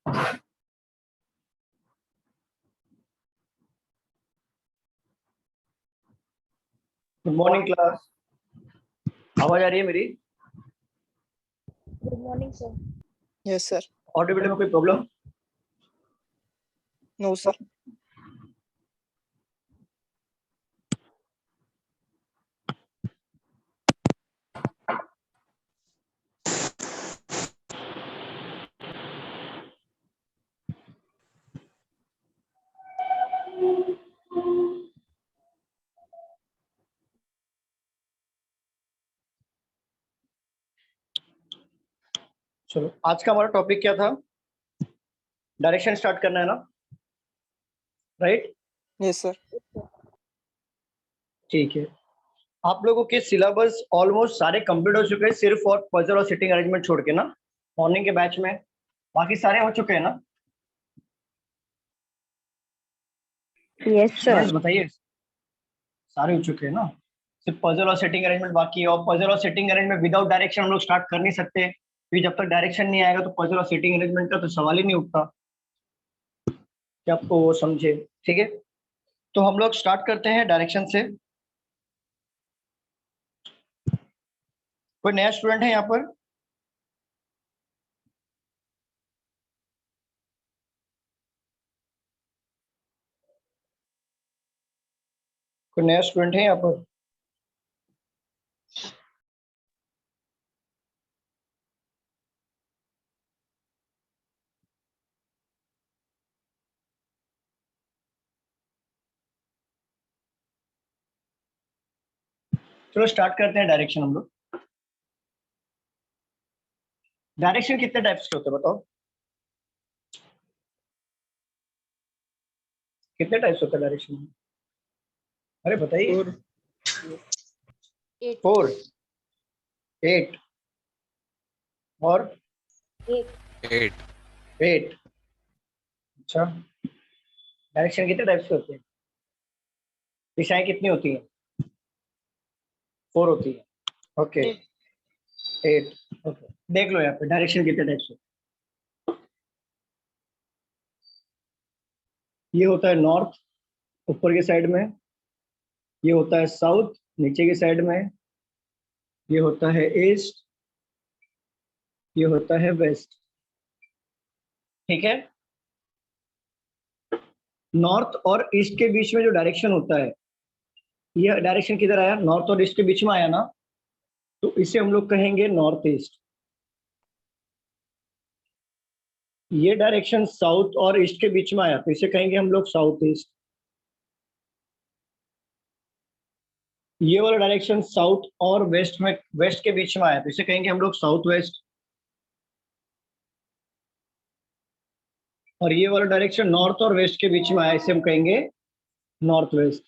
Good morning class. आवाज आ रही है मेरी? Good morning sir. Yes sir. Audibility में कोई प्रॉब्लम? No sir. चलो, आज का हमारा टॉपिक क्या था? डायरेक्शन स्टार्ट करना है ना, राइट? Yes sir. ठीक है। आप लोगों के सिलेबस ऑलमोस्ट सारे कंप्लीट हो चुके हैं, सिर्फ और पजल और सिटिंग अरेंजमेंट छोड़ के ना, मॉर्निंग के बैच में बाकी सारे हो चुके हैं ना? Yes sir. बताइए, सारे हो चुके हैं ना? सिर्फ पजल और सेटिंग अरेंजमेंट बाकी है, और पजल और सेटिंग अरेंजमेंट विदाउट डायरेक्शन हम लोग स्टार्ट कर नहीं सकते, क्योंकि जब तक डायरेक्शन नहीं आएगा तो पजल और सेटिंग अरेंजमेंट का तो सवाल ही नहीं उठता कि आपको वो समझे। ठीक है, तो हम लोग स्टार्ट करते हैं डायरेक्शन से। कोई नया स्टूडेंट है यहाँ पर? कोई नया स्टूडेंट है यहाँ पर? चलो स्टार्ट करते हैं डायरेक्शन हम लोग। डायरेक्शन कितने टाइप्स के होते हैं बताओ? कितने टाइप्स होते हैं डायरेक्शन? अरे बताइए। 4 8 और 8। अच्छा, डायरेक्शन कितने टाइप्स के होते हैं? दिशाएं कितनी होती हैं? 4 होती है। ओके, 8। ओके, देख लो यहाँ पे डायरेक्शन कितने टाइप्स होते हैं। ये होता है नॉर्थ, ऊपर की साइड में। ये होता है साउथ, नीचे की साइड में। ये होता है ईस्ट। ये होता है वेस्ट। ठीक है, नॉर्थ और ईस्ट के बीच में जो डायरेक्शन होता है, ये डायरेक्शन किधर आया? नॉर्थ और ईस्ट के बीच में आया ना, तो इसे हम लोग कहेंगे नॉर्थ ईस्ट। ये डायरेक्शन साउथ और ईस्ट के बीच में आया तो इसे कहेंगे हम लोग साउथ ईस्ट। ये वाला डायरेक्शन साउथ और वेस्ट के बीच में आया तो इसे कहेंगे हम लोग साउथ वेस्ट। और ये वाला डायरेक्शन नॉर्थ और वेस्ट के बीच में आया, इसे हम कहेंगे नॉर्थ वेस्ट।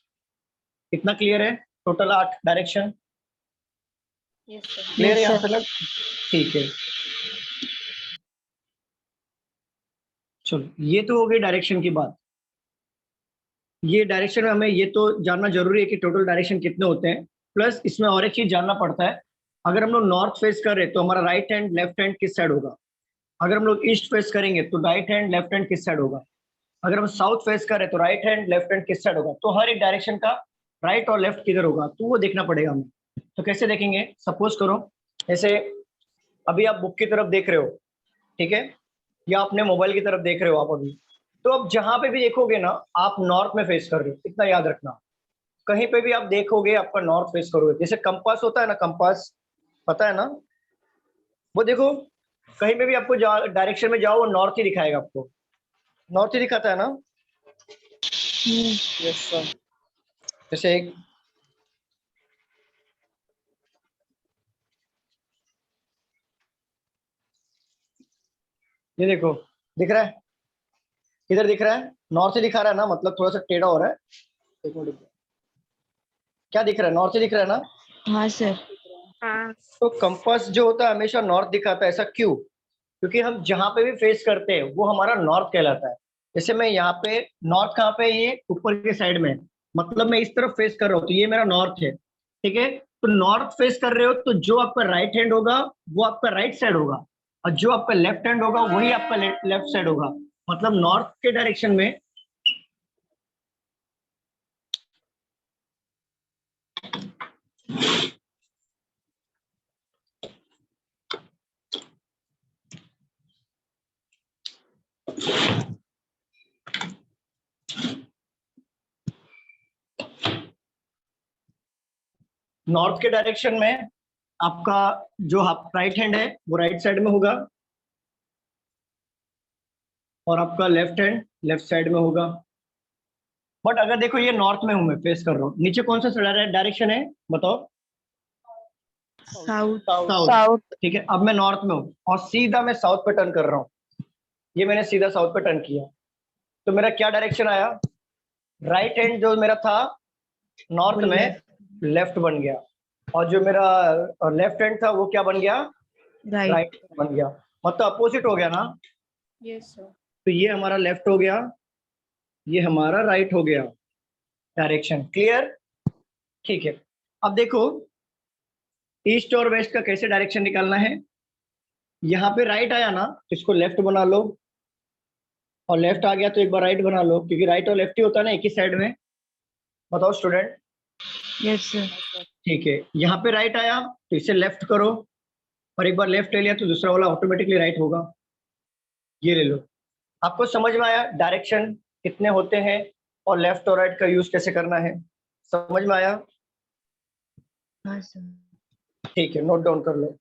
कितना क्लियर है? टोटल 8 डायरेक्शन क्लियर है यहाँ पे लग? ठीक है, चलो ये तो हो गई डायरेक्शन की बात। ये डायरेक्शन में हमें ये तो जानना जरूरी है कि टोटल डायरेक्शन कितने होते हैं, प्लस इसमें और एक चीज जानना पड़ता है। अगर हम लोग नॉर्थ फेस कर रहे हैं तो हमारा राइट हैंड लेफ्ट हैंड किस साइड होगा? अगर हम लोग ईस्ट फेस करेंगे तो राइट हैंड लेफ्ट हैंड किस साइड होगा? अगर हम साउथ फेस कर रहे हैं तो राइट हैंड लेफ्ट हैंड किस साइड होगा? तो हर एक डायरेक्शन का राइट और लेफ्ट किधर होगा तो वो देखना पड़ेगा हमें। तो कैसे देखेंगे? सपोज करो जैसे अभी आप बुक की तरफ देख रहे हो, ठीक है, या अपने मोबाइल की तरफ देख रहे हो आप अभी, तो अब जहां पे भी देखोगे ना आप नॉर्थ में फेस कर रहे हो, इतना याद रखना। कहीं पे भी आप देखोगे आपका नॉर्थ फेस करोगे। जैसे कंपास होता है ना, कंपास पता है ना, वो देखो कहीं पे भी आपको डायरेक्शन में जाओ वो नॉर्थ ही दिखाएगा आपको, नॉर्थ ही दिखाता है ना। Yes sir. जैसे एक ये देखो, दिख रहा है? किधर दिख रहा है? नॉर्थ ही दिखा रहा है ना, मतलब थोड़ा सा टेढ़ा हो रहा है। एक मिनट, क्या दिख रहा है? नॉर्थ ही दिख रहा है ना? हाँ सर। हाँ। तो कंपास जो होता है हमेशा नॉर्थ दिखाता है। ऐसा क्यों? क्योंकि हम जहां पे भी फेस करते हैं वो हमारा नॉर्थ कहलाता है। जैसे मैं यहाँ पे नॉर्थ कहाँ पे? ये ऊपर के साइड में, मतलब मैं इस तरफ फेस कर रहा हूँ तो ये मेरा नॉर्थ है। ठीक है, तो नॉर्थ फेस कर रहे हो तो जो आपका राइट हैंड होगा वो आपका राइट साइड होगा, और जो आपका लेफ्ट हैंड होगा वही आपका लेफ्ट साइड होगा। मतलब नॉर्थ के डायरेक्शन में नॉर्थ के डायरेक्शन में आपका जो राइट हैंड है वो राइट साइड में होगा और आपका लेफ्ट हैंड लेफ्ट साइड में होगा। बट अगर देखो ये नॉर्थ में हूं, मैं फेस कर रहा हूँ, नीचे कौन सा डायरेक्शन है बताओ? साउथ। साउथ। साउथ। ठीक है, अब मैं नॉर्थ में हूँ और सीधा मैं साउथ पे टर्न कर रहा हूँ। ये मैंने सीधा साउथ पे टर्न किया, तो मेरा क्या डायरेक्शन आया? राइट हैंड जो मेरा था नॉर्थ में लेफ्ट बन गया, और जो मेरा लेफ्ट हैंड था वो क्या बन गया? राइट। राइट बन गया। मतलब अपोजिट हो गया ना। Yes sir. तो ये हमारा लेफ्ट हो गया, ये हमारा राइट हो गया। Direction clear? ठीक है, अब देखो ईस्ट और वेस्ट का कैसे डायरेक्शन निकालना है। यहाँ पे राइट आया ना, इसको लेफ्ट बना लो, और लेफ्ट आ गया तो एक बार राइट बना लो, क्योंकि राइट और लेफ्ट ही होता है ना एक ही साइड में। बताओ स्टूडेंट। Yes sir. ठीक है, यहाँ पे राइट आया तो इसे लेफ्ट करो, और एक बार लेफ्ट ले लिया तो दूसरा वाला ऑटोमेटिकली राइट होगा। ये ले लो। आपको समझ में आया डायरेक्शन कितने होते हैं और लेफ्ट और राइट का यूज कैसे करना है? समझ में आया? हाँ सर। ठीक है, नोट डाउन कर लो।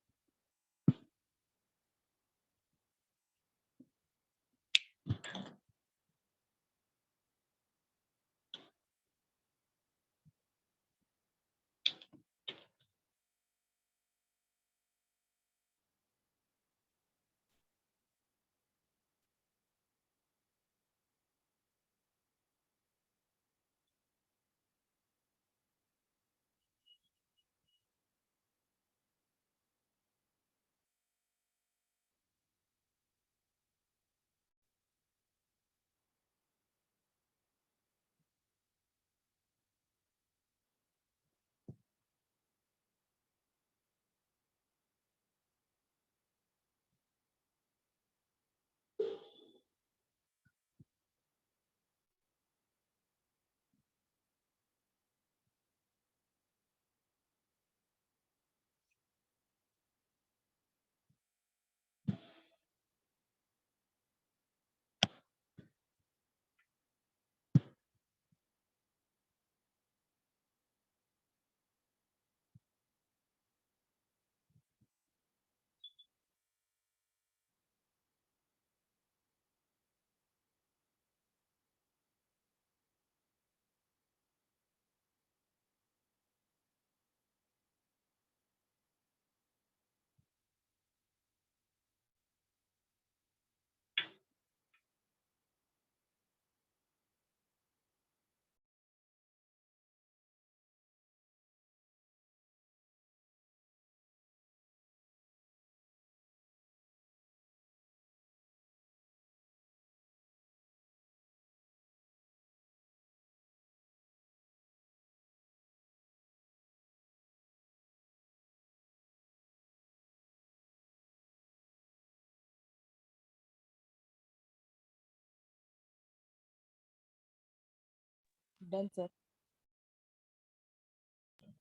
Done sir.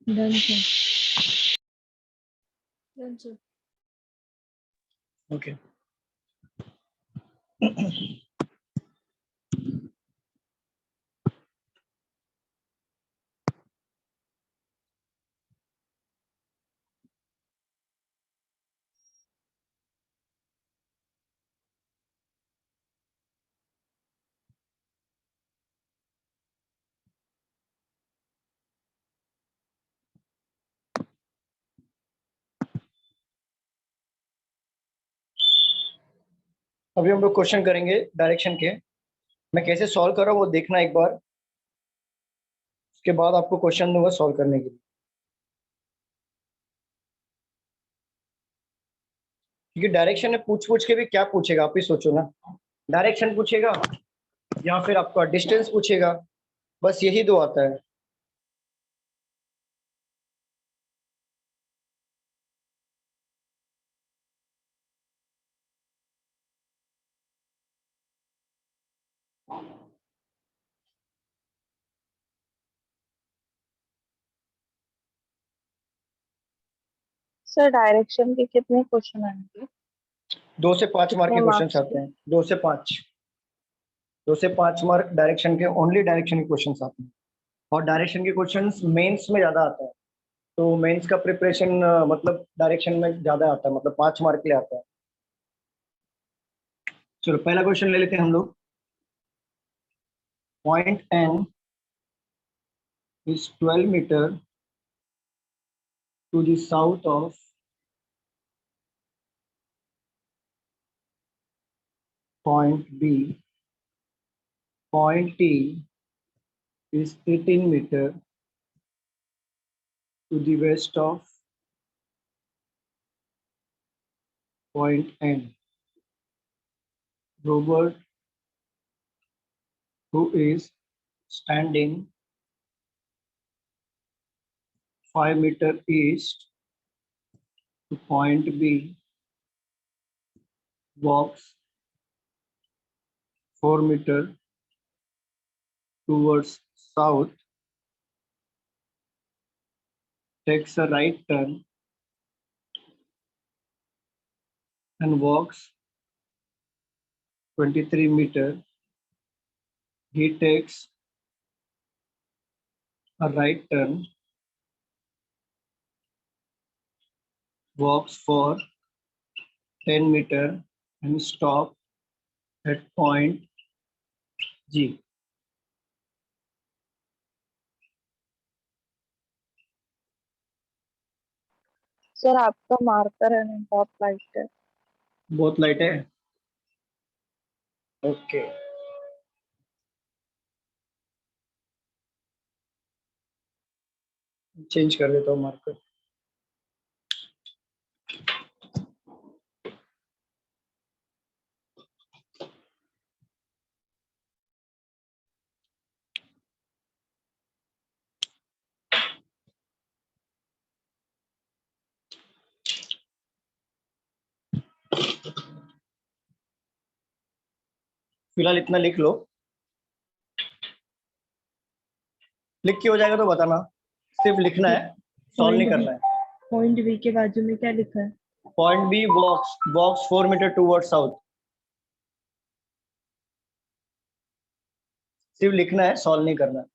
Done sir. Done sir. Okay. अभी हम लोग क्वेश्चन करेंगे डायरेक्शन के। मैं कैसे सॉल्व कर रहा हूँ वो देखना एक बार, उसके बाद आपको क्वेश्चन दूंगा सॉल्व करने के लिए। क्योंकि डायरेक्शन में पूछ पूछ के भी क्या पूछेगा आप ही सोचो ना। डायरेक्शन पूछेगा या फिर आपका डिस्टेंस पूछेगा, बस यही दो आता है। सर डायरेक्शन के कितने क्वेश्चन आएंगे? 2 से 5 मार्क के कितने क्वेश्चन marks आते हैं, 2 से 5 मार्क डायरेक्शन के, ओनली डायरेक्शन के क्वेश्चन आते हैं। और डायरेक्शन के क्वेश्चंस मेंस में ज्यादा आता है, तो मेंस का प्रिपरेशन मतलब डायरेक्शन में ज्यादा आता है, मतलब 5 मार्क के लिए आता है। चलो पहला क्वेश्चन ले लेते हैं हम लोग। Point N is 12 metre to the south of point B. Point T is 18 meter to the west of point N. Robert, who is standing 5 meter east to point B, walks 4 meter towards south, takes a right turn and walks 23 meter. He takes a right turn, walks for 10 meter and stop at point G. Sir आपका marker है ना बहुत light है। बहुत light है। Okay, change कर देता हूँ मार्कर। फिलहाल इतना लिख लो, लिख के हो जाएगा तो बताना, सिर्फ लिखना है, सॉल्व नहीं करना है। पॉइंट बी के बाजू में क्या लिखा है? पॉइंट बी वॉक्स 4 मीटर टूवर्ड साउथ, सिर्फ लिखना है, सॉल्व नहीं करना है।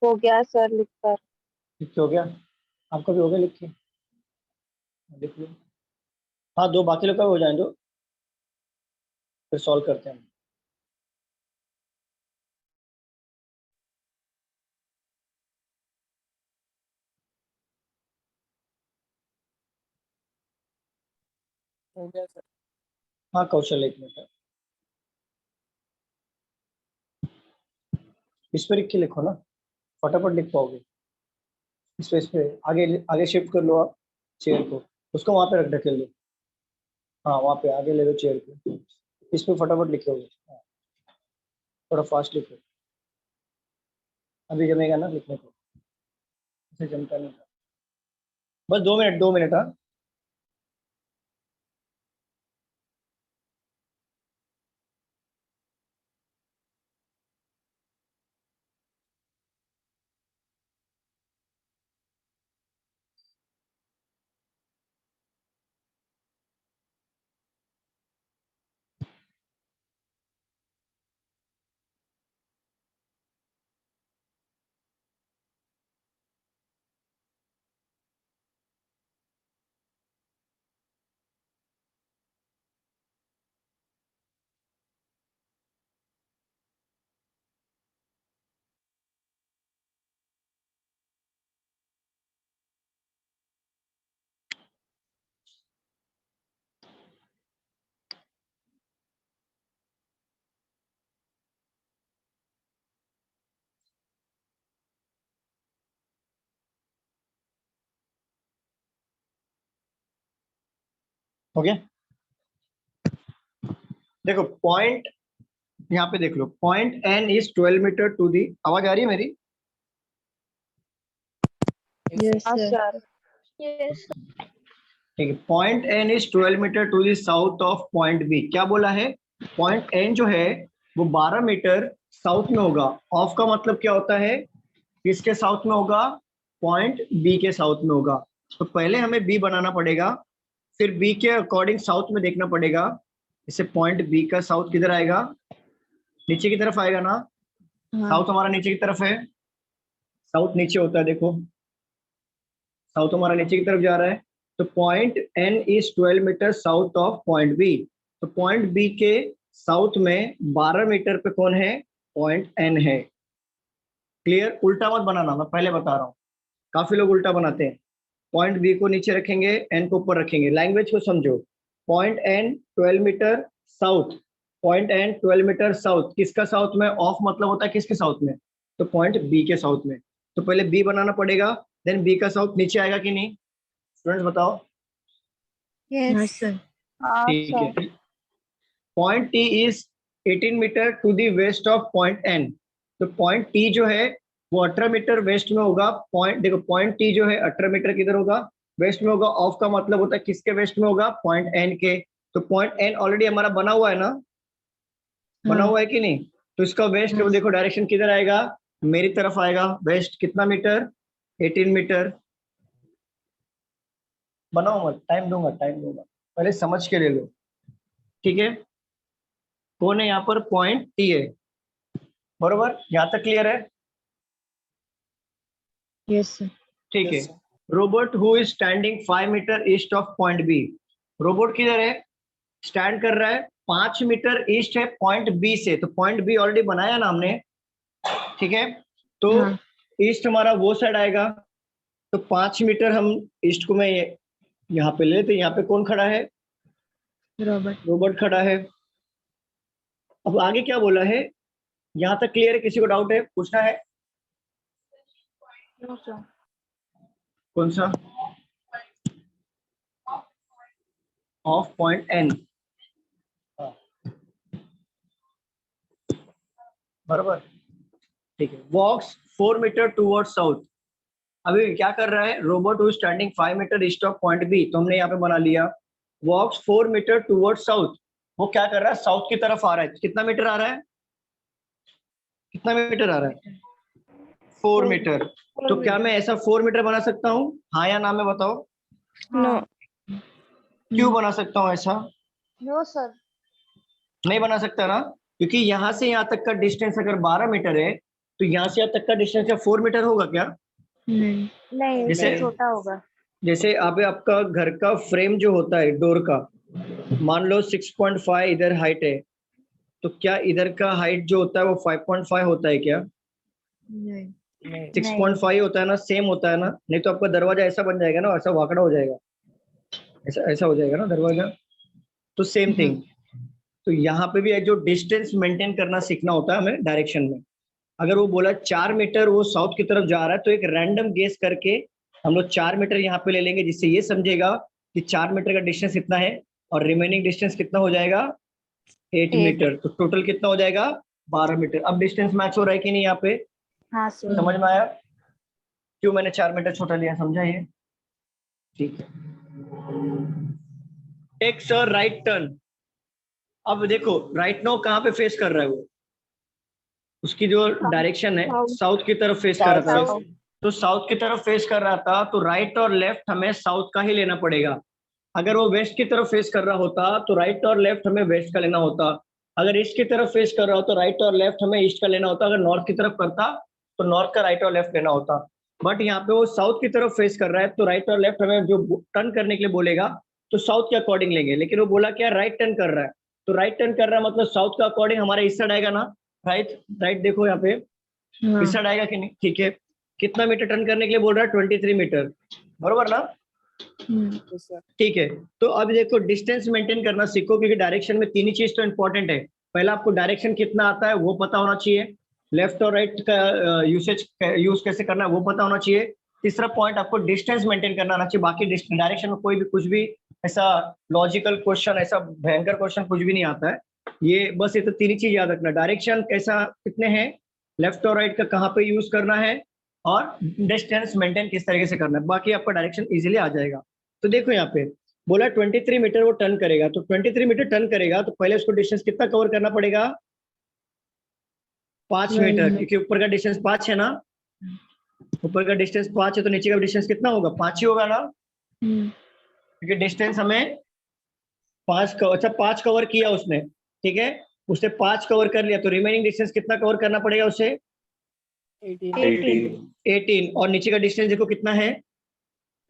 हो गया सर लिखकर। लिख के हो गया? आपका भी हो गया लिख के? लिख लो। हाँ, दो बाकी लोग का भी हो जाए, दो फिर सॉल्व करते हैं। हो गया सर। हाँ कौशल, एक मिनट, इस पर लिख के लिखो ना, फटाफट लिख पाओगे। इस पे आगे आगे शिफ्ट कर लो आप चेयर को, उसको वहां पे रख ढकेल लो। हाँ वहां पे आगे ले लो चेयर को, इस पे फटाफट लिखोगे। हाँ, थोड़ा फास्ट लिखो, अभी जमेगा ना लिखने को, इसे जमता नहीं था। बस 2 मिनट, 2 मिनट। हाँ हो गया? देखो पॉइंट यहाँ पे देख लो, point N is 12 metre to the, आवाज आ रही है मेरी? Yes, हाँ sir. सर ठीक है, point N is 12 metre to the south of point B. क्या बोला है? पॉइंट एन जो है वो 12 मीटर साउथ में होगा। ऑफ का मतलब क्या होता है? किसके साउथ में होगा? पॉइंट बी के साउथ में होगा। तो पहले हमें बी बनाना पड़ेगा, फिर बी के अकॉर्डिंग साउथ में देखना पड़ेगा। इससे पॉइंट बी का साउथ किधर आएगा? नीचे की तरफ आएगा ना? साउथ हमारा नीचे की तरफ है, साउथ नीचे होता है, देखो साउथ हमारा नीचे की तरफ जा रहा है। तो point N is 12 metre south of point B. तो पॉइंट बी के साउथ में 12 मीटर पे कौन है? पॉइंट एन है। क्लियर? उल्टा मत बनाना, मैं पहले बता रहा हूँ, काफी लोग उल्टा बनाते हैं। पॉइंट बी को नीचे रखेंगे, एन को ऊपर रखेंगे। लैंग्वेज को समझो। Point N 12 metre south, point N 12 metre south, किसका साउथ में? ऑफ मतलब होता है किसके साउथ में? तो पॉइंट बी के साउथ में। तो पहले बी बनाना पड़ेगा, देन बी का साउथ नीचे आएगा कि नहीं? स्टूडेंट्स बताओ। Yes, sir. हाँ ठीक सर है। Point T is 18 metre to the west of point N. तो पॉइंट टी जो है वो 18 मीटर वेस्ट में होगा। पॉइंट देखो, पॉइंट टी जो है 18 मीटर किधर होगा? वेस्ट में होगा। ऑफ का मतलब होता है किसके वेस्ट में होगा? पॉइंट एन के। तो पॉइंट एन ऑलरेडी हमारा बना हुआ है ना? बना हुआ है कि नहीं? तो इसका वेस्ट हाँ। देखो डायरेक्शन किधर आएगा? मेरी तरफ आएगा। वेस्ट कितना मीटर? 18 मीटर। बनाओ मत, टाइम दूंगा, टाइम दूंगा, पहले समझ के ले लो। ठीक है, कौन है यहाँ पर? पॉइंट टी है, बरोबर? यहाँ तक क्लियर है? Yes, sir. ठीक है। Yes, sir. Robot who is standing 5 metre east of point B. Robot किधर है? स्टैंड कर रहा है 5 मीटर ईस्ट है पॉइंट बी से। तो पॉइंट बी ऑलरेडी बनाया ना हमने, ठीक है? तो हाँ। ईस्ट हमारा वो साइड आएगा। तो 5 मीटर हम ईस्ट को मैं यहाँ पे ले लेते, यहाँ पे कौन खड़ा है? Robert. रोबोट खड़ा है। अब आगे क्या बोला है? यहाँ तक क्लियर है? किसी को डाउट है, पूछना है? नो सर कौन सा? ऑफ पॉइंट एन, बराबर? ठीक है। Walks 4 metre toward south. अभी क्या कर रहा है? Robot who standing 5 metre east of point B, तो हमने यहाँ पे बना लिया। वॉक्स 4 मीटर टूवर्ड साउथ, वो क्या कर रहा है? साउथ की तरफ आ रहा है। कितना मीटर आ रहा है? कितना मीटर आ रहा है? 4 मीटर। तो क्या मैं ऐसा 4 मीटर बना सकता हूँ? हाँ या ना में बताओ। नो क्यों बना सकता हूँ ऐसा? नो सर नहीं बना सकता ना, क्योंकि यहाँ से यहाँ तक का डिस्टेंस अगर 12 मीटर है, तो यहाँ से यहाँ तक का डिस्टेंस क्या 4 मीटर होगा क्या? नहीं। नहीं जैसे इससे छोटा होगा जैसे आपका घर का फ्रेम जो होता है डोर का, मान लो 6.5 इधर हाइट है, तो क्या इधर का हाइट जो होता है वो 5.5 होता है क्या? नहीं। नहीं 6.5 होता है ना? सेम होता है ना? नहीं तो आपका दरवाजा ऐसा बन जाएगा ना, ऐसा वाकड़ा हो जाएगा, ऐसा ऐसा हो जाएगा ना दरवाजा। तो सेम थिंग। तो यहाँ पे भी जो डिस्टेंस मेंटेन करना सीखना होता है हमें डायरेक्शन में। अगर वो बोला 4 मीटर वो साउथ की तरफ जा रहा है, तो एक रैंडम गेस करके हम लोग 4 मीटर यहाँ पे ले लेंगे, जिससे ये समझेगा कि 4 मीटर का डिस्टेंस इतना है और रिमेनिंग डिस्टेंस कितना हो जाएगा? 8 8 मीटर। तो टोटल कितना हो जाएगा? 12 मीटर। अब डिस्टेंस मैच हो रहा है कि नहीं यहाँ पे? हाँ सर समझ में आया क्यों मैंने 4 मीटर छोटा लिया? समझा ये? ठीक है। Take sir right turn. अब देखो राइट नाउ कहाँ पे फेस कर रहा है वो? उसकी जो डायरेक्शन है साउथ साउथ की तरफ फेस कर रहा था। साउथ तो साउथ की तरफ फेस कर रहा था, तो राइट और लेफ्ट हमें साउथ का ही लेना पड़ेगा। अगर वो वेस्ट की तरफ फेस कर रहा होता तो राइट और लेफ्ट हमें वेस्ट का लेना होता। अगर ईस्ट की तरफ फेस कर रहा हो तो राइट और लेफ्ट हमें ईस्ट का लेना होता। अगर नॉर्थ की तरफ करता तो नॉर्थ का राइट और लेफ्ट लेना होता। बट यहाँ पे वो साउथ की तरफ फेस कर रहा है, तो राइट और लेफ्ट हमें जो टर्न करने के लिए बोलेगा तो साउथ के अकॉर्डिंग लेंगे। लेकिन वो बोला क्या? राइट टर्न कर रहा है। तो राइट टर्न कर रहा है मतलब साउथ का अकॉर्डिंग हमारा इस साइड आएगा ना? राइट राइट देखो यहाँ पे हाँ। इस साइड आएगा कि नहीं? ठीक है। कितना मीटर टर्न करने के लिए बोल रहा है? 23 मीटर, बरोबर ना? Yes, sir. ठीक है। तो अब देखो डिस्टेंस मेंटेन करना सीखो, क्योंकि डायरेक्शन में तीन ही चीज तो इंपॉर्टेंट है। पहला आपको डायरेक्शन कितना आता है वो पता होना चाहिए, लेफ्ट और राइट का यूज कैसे करना है वो पता होना चाहिए, तीसरा पॉइंट आपको डिस्टेंस मेंटेन करना आना चाहिए, बाकी डायरेक्शन में कोई भी कुछ भी ऐसा लॉजिकल क्वेश्चन, ऐसा भयंकर क्वेश्चन कुछ भी नहीं आता है। ये बस ये तो तीन ही चीज याद रखना, डायरेक्शन कैसा कितने हैं, लेफ्ट और राइट का कहाँ पे यूज करना है, और डिस्टेंस मेंटेन किस तरीके से करना है, बाकी आपका डायरेक्शन इजीली आ जाएगा। तो देखो यहाँ पे बोला 23 मीटर वो टर्न करेगा, तो 23 मीटर टर्न करेगा तो पहले उसको डिस्टेंस कितना कवर करना पड़ेगा, 5 मीटर, क्योंकि ऊपर का डिस्टेंस 5 है ना, ऊपर का डिस्टेंस 5 है तो नीचे का डिस्टेंस कितना होगा, 5 ही होगा ना, क्योंकि डिस्टेंस हमें 5 अच्छा 5 कवर किया उसने, ठीक है, उसने 5 कवर कर लिया तो रिमेनिंग डिस्टेंस कितना कवर करना पड़ेगा उसे, 18, और नीचे का डिस्टेंस देखो कितना है,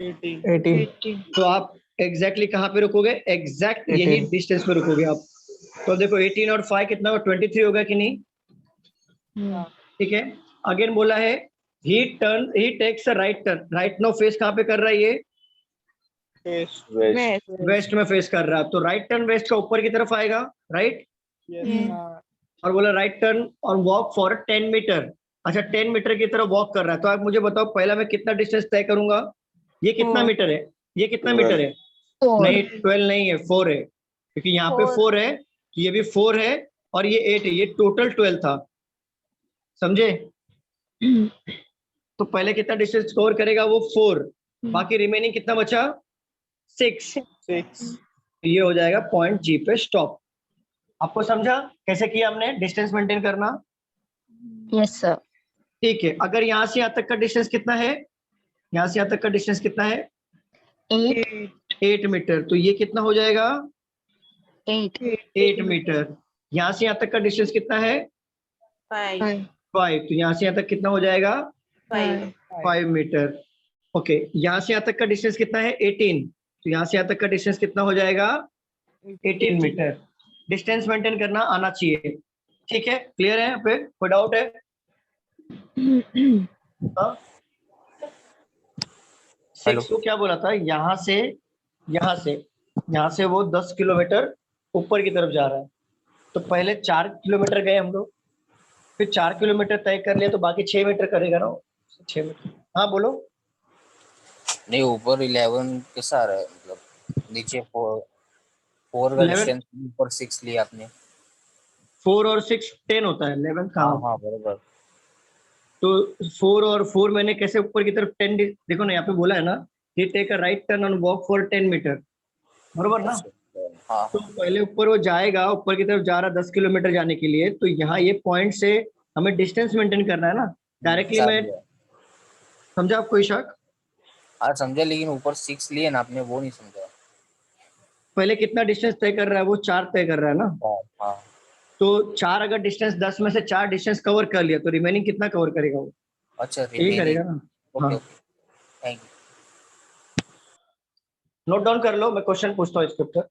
18। तो आप एग्जैक्टली कहाँ पे रुकोगे, एग्जैक्ट यही डिस्टेंस पे रुकोगे आप। तो देखो 18 और 5 कितना होगा, 23 होगा कि नहीं, ठीक है। अगेन बोला है he takes a right turn, right no face कहाँ पे कर रहा है ये, वेस्ट में फेस कर रहा है, तो राइट टर्न वेस्ट का ऊपर की तरफ आएगा, राइट, और बोला राइट टर्न और वॉक फॉर 10 मीटर। अच्छा 10 मीटर की तरफ वॉक कर रहा है, तो आप मुझे बताओ पहला मैं कितना डिस्टेंस तय करूंगा, ये कितना मीटर है, ये कितना मीटर है, नहीं 12 नहीं है, 4 है, क्योंकि यहाँ पे 4 है, ये भी 4 है, और ये 8 है, ये टोटल 12 था, समझे। तो पहले कितना डिस्टेंस कवर करेगा वो 4, बाकी रिमेनिंग कितना बचा 6, ये हो जाएगा पॉइंट जी पे स्टॉप। आपको समझा कैसे किया हमने डिस्टेंस मेंटेन करना, यस सर। ठीक है। अगर यहाँ से यहाँ तक का डिस्टेंस कितना है, यहाँ से यहाँ तक का डिस्टेंस कितना है, 8 मीटर, तो ये कितना हो जाएगा 8 मीटर। यहाँ से यहाँ तक का डिस्टेंस कितना है 5, तो यहाँ से यहाँ तक कितना हो जाएगा 5 मीटर। ओके, यहाँ से यहाँ तक का डिस्टेंस कितना है 18, तो यहाँ से यहाँ तक का डिस्टेंस कितना हो जाएगा 18 मीटर। डिस्टेंस मेंटेन करना आना चाहिए, ठीक है, क्लियर है, यहाँ पे कोई डाउट है, हाँ? 6 को क्या बोला था, यहाँ से यहाँ से यहाँ से वो 10 किलोमीटर ऊपर की तरफ जा रहा है, तो पहले 4 किलोमीटर गए हम लोग, फिर 4 किलोमीटर तय कर लिया, तो बाकी 6 मीटर करेगा ना, 6 मीटर। हाँ बोलो। नहीं, ऊपर 11 कैसा आ रहा है, मतलब नीचे 4 का 11, डिस्टेंस, ऊपर 6 लिया आपने। 4 और 6 10 होता है, 11 कहाँ हाँ होता है? हाँ बराबर। तो 4 और 4 मैंने कैसे ऊपर की तरफ 10, देखो ना यहाँ पे बोला है ना, he take a right turn on walk for 10 metre, बरोबर ना। हाँ तो पहले ऊपर वो जाएगा, ऊपर की तरफ जा रहा 10 किलोमीटर जाने के लिए, तो यहाँ ये पॉइंट से हमें डिस्टेंस मेंटेन करना है ना, डायरेक्टली मैं, समझा। समझा आप कोई शक, हाँ समझा, लेकिन ऊपर 6 लिए ना आपने, वो नहीं समझा। पहले कितना डिस्टेंस तय कर रहा है वो 4 तय कर रहा है ना, हाँ हाँ। तो 4 अगर डिस्टेंस 10 में से 4 डिस्टेंस कवर कर लिया तो रिमेनिंग कितना कवर करेगा वो, अच्छा यही रिमेनिंग। करेगा ना। ओके हाँ, okay, thank you. Note down कर लो, मैं क्वेश्चन पूछता हूँ इसके ऊपर।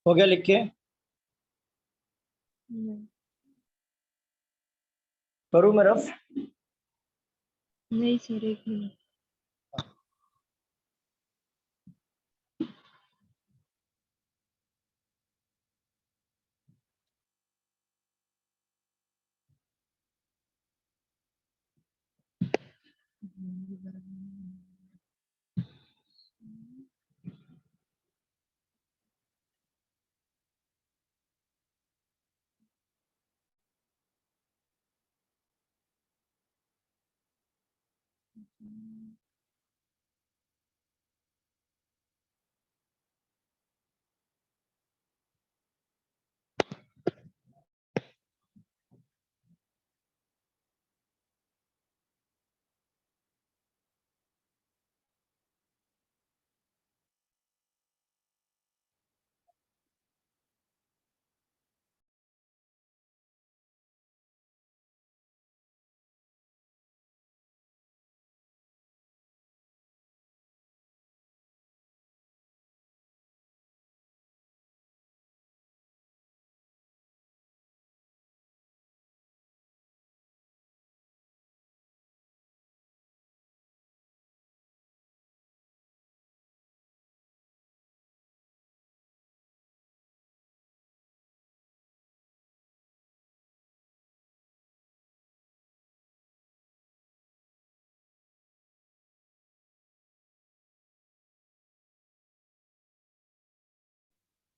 हो गया लिख के, नहीं करूँ मैं रफ? नहीं सर, एक मिनट।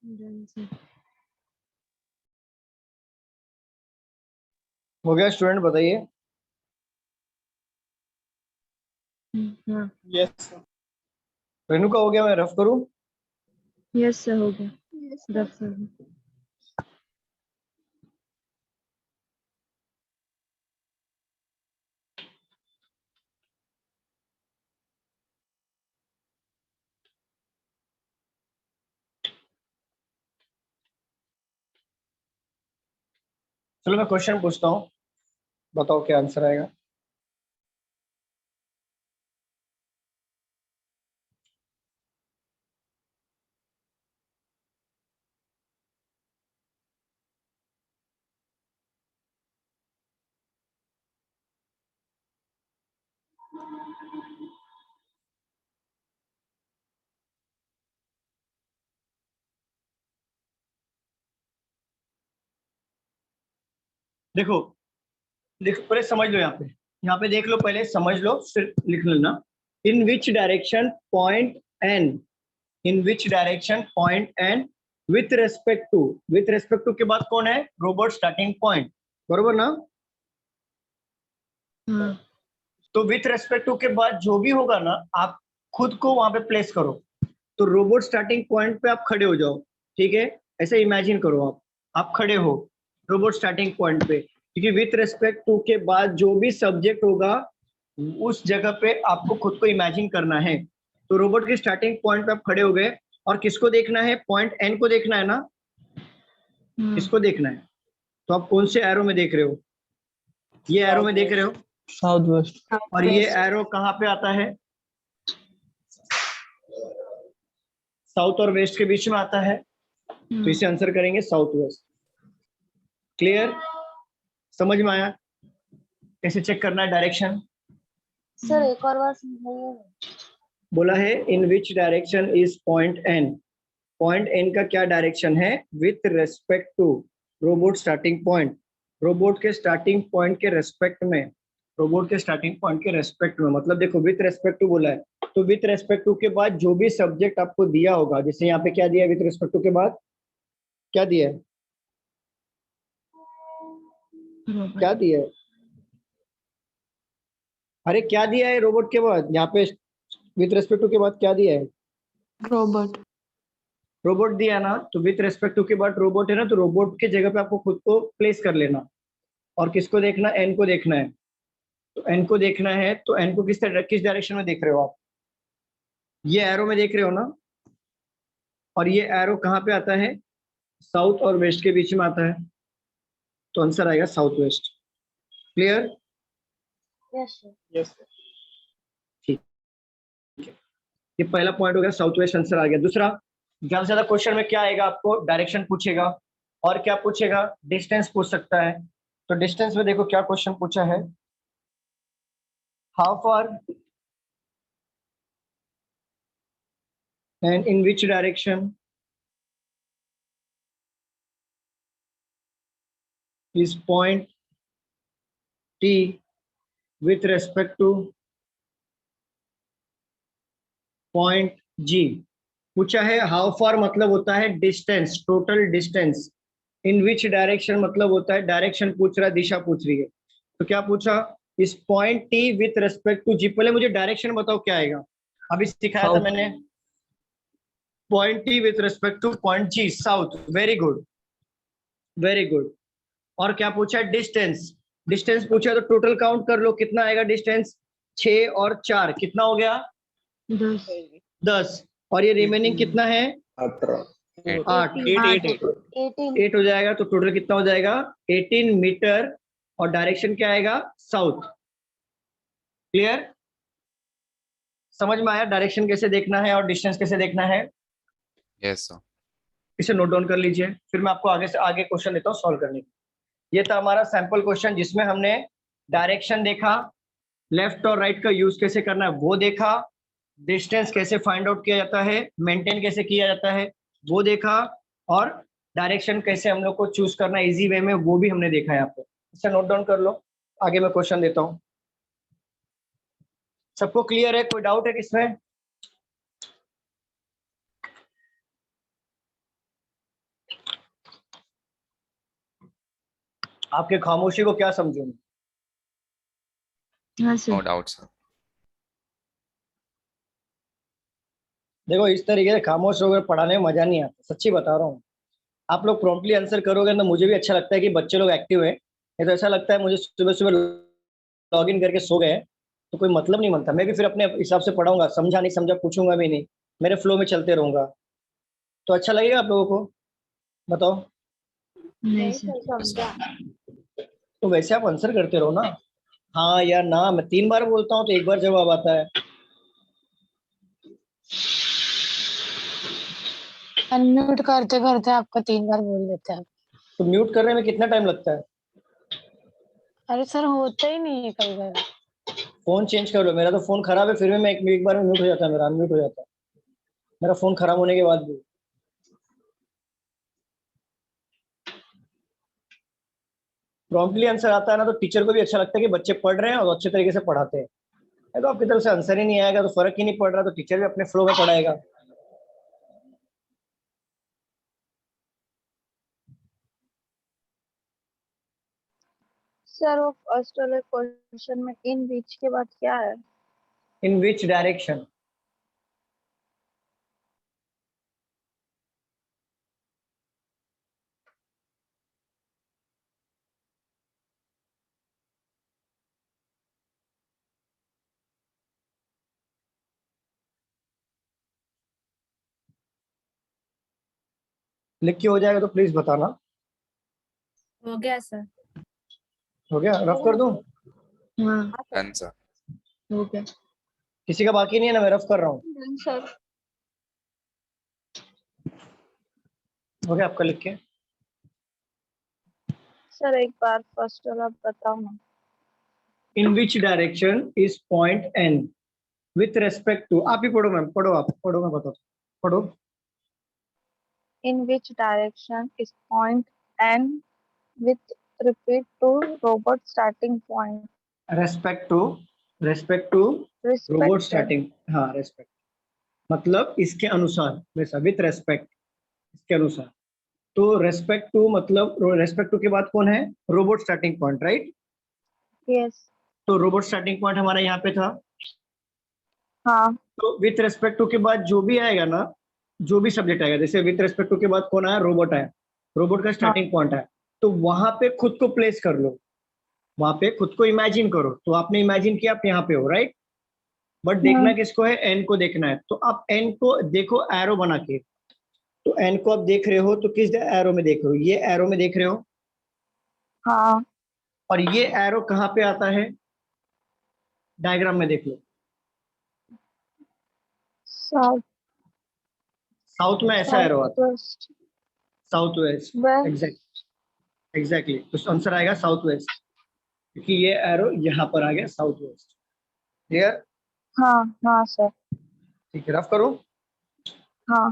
Done sir. हो गया स्टूडेंट, बताइए। हाँ। यस। रेनू का हो गया, मैं रफ करूँ? यस सर, हो गया। Rough sir. चलो मैं क्वेश्चन पूछता हूँ, बताओ क्या आंसर आएगा। देखो, देखो पहले समझ लो, यहाँ पे देख लो, पहले समझ लो फिर लिख लेना। In which direction point N, in which direction point N with respect to के बाद कौन है? रोबोट स्टार्टिंग पॉइंट, बरोबर ना? हाँ। तो विथ रेस्पेक्ट टू के बाद जो भी होगा ना, आप खुद को वहां पे प्लेस करो। तो रोबोट स्टार्टिंग पॉइंट पे आप खड़े हो जाओ, ठीक है? ऐसे इमेजिन करो, आप खड़े हो रोबोट स्टार्टिंग पॉइंट पे, क्योंकि विथ रेस्पेक्ट टू के बाद जो भी सब्जेक्ट होगा उस जगह पे आपको खुद को इमेजिन करना है। तो रोबोट के स्टार्टिंग पॉइंट पे आप खड़े हो गए, और किसको देखना है? पॉइंट एन को देखना है ना? हाँ। किसको देखना है? तो आप कौन से एरो में देख रहे हो? ये एरो में देख रहे हो, साउथ वेस्ट। और ये एरो कहाँ पे आता है? साउथ और वेस्ट के बीच में आता है, तो इसे आंसर करेंगे साउथ वेस्ट। क्लियर? समझ में आया कैसे चेक करना है डायरेक्शन? सर एक और बार समझाइए। बोला है in which direction is point N, point N का क्या डायरेक्शन है with respect to robot starting point, robot के स्टार्टिंग पॉइंट के रेस्पेक्ट में, रोबोट के स्टार्टिंग पॉइंट के रेस्पेक्ट में, मतलब देखो विथ रेस्पेक्ट टू बोला है, तो विथ रेस्पेक्ट टू के बाद जो भी सब्जेक्ट आपको दिया होगा, जैसे यहाँ पे क्या दिया है? विथ रेस्पेक्ट टू के बाद क्या दिया है? क्या दिया है? अरे क्या दिया है रोबोट के बाद? यहाँ पे विथ रेस्पेक्ट टू के बाद क्या दिया है? रोबोट। रोबोट दिया ना, तो विथ रेस्पेक्ट टू के बाद रोबोट है ना, तो रोबोट के जगह पे आपको खुद को प्लेस कर लेना। और किसको देखना? एन को देखना है। तो एन को देखना है, तो एन को किस डायरेक्शन में देख रहे हो आप? ये एरो में देख रहे हो ना? और ये एरो कहाँ पे आता है? साउथ और वेस्ट के बीच में आता है, तो आंसर आएगा south waste. Clear? Yes sir. Yes. ठीक है, ये पहला पॉइंट हो गया, साउथ वेस्ट आंसर आ गया। दूसरा, ज्यादा से ज्यादा क्वेश्चन में क्या आएगा आपको? डायरेक्शन पूछेगा, और क्या पूछेगा, डिस्टेंस पूछ सकता है। तो डिस्टेंस में देखो क्या क्वेश्चन पूछा है, how far and in which direction is point T with respect to point G. पूछा है हाउ फार मतलब होता है distance, total distance. In which direction मतलब होता है डायरेक्शन पूछ रहा है, दिशा पूछ रही है। तो क्या पूछा, इस point T with respect to G. पहले मुझे डायरेक्शन बताओ क्या आएगा, अभी सिखाया था South. मैंने। Point T with respect to point G, south. Very good, very good. और क्या पूछा है, डिस्टेंस। डिस्टेंस पूछा तो टोटल काउंट कर लो कितना आएगा डिस्टेंस, 6 और 4 कितना हो गया, 10 10। और ये रिमेनिंग कितना है, 8। 8 हो जाएगा। तो टोटल कितना हो जाएगा, 18 मीटर। और डायरेक्शन क्या आएगा, साउथ। क्लियर, समझ में आया डायरेक्शन कैसे देखना है और डिस्टेंस कैसे देखना है। Yes sir. इसे नोट डाउन कर लीजिए, फिर मैं आपको आगे से आगे क्वेश्चन देता हूँ सॉल्व करने के। ये था हमारा सैंपल क्वेश्चन जिसमें हमने डायरेक्शन देखा, लेफ्ट और राइट का यूज कैसे करना है वो देखा, डिस्टेंस कैसे फाइंड आउट किया जाता है, मेंटेन कैसे किया जाता है वो देखा, और डायरेक्शन कैसे हम लोग को चूज करना इजी वे में वो भी हमने देखा है यहाँ पे। इसे नोट डाउन कर लो, आगे मैं क्वेश्चन देता हूँ। सबको क्लियर है, कोई डाउट है किसमें। आपके खामोशी को क्या समझूं। हाँ नो सर। Doubt sir. देखो इस तरीके से खामोश होकर पढ़ाने में मजा नहीं आता, सच्ची बता रहा हूँ। आप लोग प्रॉम्प्टली आंसर करोगे ना, मुझे भी अच्छा लगता है कि बच्चे लोग एक्टिव है। नहीं तो ऐसा लगता है मुझे सुबह सुबह लॉग इन करके सो गए तो कोई मतलब नहीं बनता। मैं भी फिर अपने हिसाब से पढ़ाऊंगा, समझा नहीं समझा पूछूंगा भी नहीं, मेरे फ्लो में चलते रहूंगा। तो अच्छा लगेगा आप लोगों को, बताओ। नहीं सर सर। समझा। तो वैसे आप आंसर करते रहो ना, हाँ या ना। मैं 3 बार बोलता हूँ तो 1 बार जवाब आता है। अनम्यूट करते करते आपका 3 बार बोल देते हैं। तो म्यूट करने में कितना टाइम लगता है, अरे सर होता ही नहीं है कई बार। फोन चेंज कर लो। मेरा तो फोन खराब है, फिर भी मैं एक बार में म्यूट हो जाता है, मेरा अनम्यूट हो जाता है मेरा फोन खराब होने के बाद भी। प्रॉम्प्टली आंसर आता है ना तो टीचर को भी अच्छा लगता है कि बच्चे पढ़ रहे हैं और अच्छे तरीके से पढ़ाते हैं। नहीं तो आपकी तरफ से आंसर ही नहीं आएगा तो फर्क ही नहीं पड़ रहा, तो टीचर भी अपने फ्लो में पढ़ाएगा। सर वो फर्स्ट वाले क्वेश्चन में इन बीच के बाद क्या है? इन विच डायरेक्शन, लिख के हो जाएगा तो प्लीज बताना। हो गया सर। हो गया, रफ कर दूं। हाँ डन सर। हो गया। किसी का बाकी नहीं है ना, मैं रफ कर रहा हूँ। सर हो गया आपका लिख के। सर एक बार फर्स्ट वाला बताओ ना। In which direction is point N with respect to, आप ही पढ़ो मैम, पढ़ो आप, पढ़ो मैं बताता हूँ, पढ़ो। In which direction is point N with repeat to robot starting point? Respect to, respect to Respect robot sir. Starting, हाँ रेस्पेक्ट मतलब इसके अनुसार, वैसा विथ रेस्पेक्ट इसके अनुसार। तो रेस्पेक्ट टू मतलब रेस्पेक्ट टू के बाद कौन है, robot starting point, right. Yes. तो रोबोट स्टार्टिंग पॉइंट हमारा यहाँ पे था। हाँ तो विथ रेस्पेक्ट टू के बाद जो भी आएगा ना, जो भी सब्जेक्ट आएगा, जैसे विथ रेस्पेक्ट टू के बाद कौन आया, रोबोट आया, रोबोट का स्टार्टिंग पॉइंट है। तो वहां पे खुद को प्लेस कर लो, वहां पे खुद को इमेजिन करो। तो आपने इमेजिन किया आप यहाँ पे हो, राइट। बट देखना किसको है, एन को देखना है। तो आप एन को देखो एरो बना के। तो एन को आप देख रहे हो तो किस एरो में देख रहे हो, ये एरो में देख रहे हो। हाँ और ये एरो कहाँ पे आता है, डायग्राम में देख लो। south साउथ में ऐसा एरो आता है, southwest. South west, west. Exactly तो आंसर आएगा साउथ वेस्ट, क्योंकि ये एरो यहाँ पर आ गया साउथ वेस्ट। क्लियर? हाँ हाँ सर। ठीक है, रफ करूं? हाँ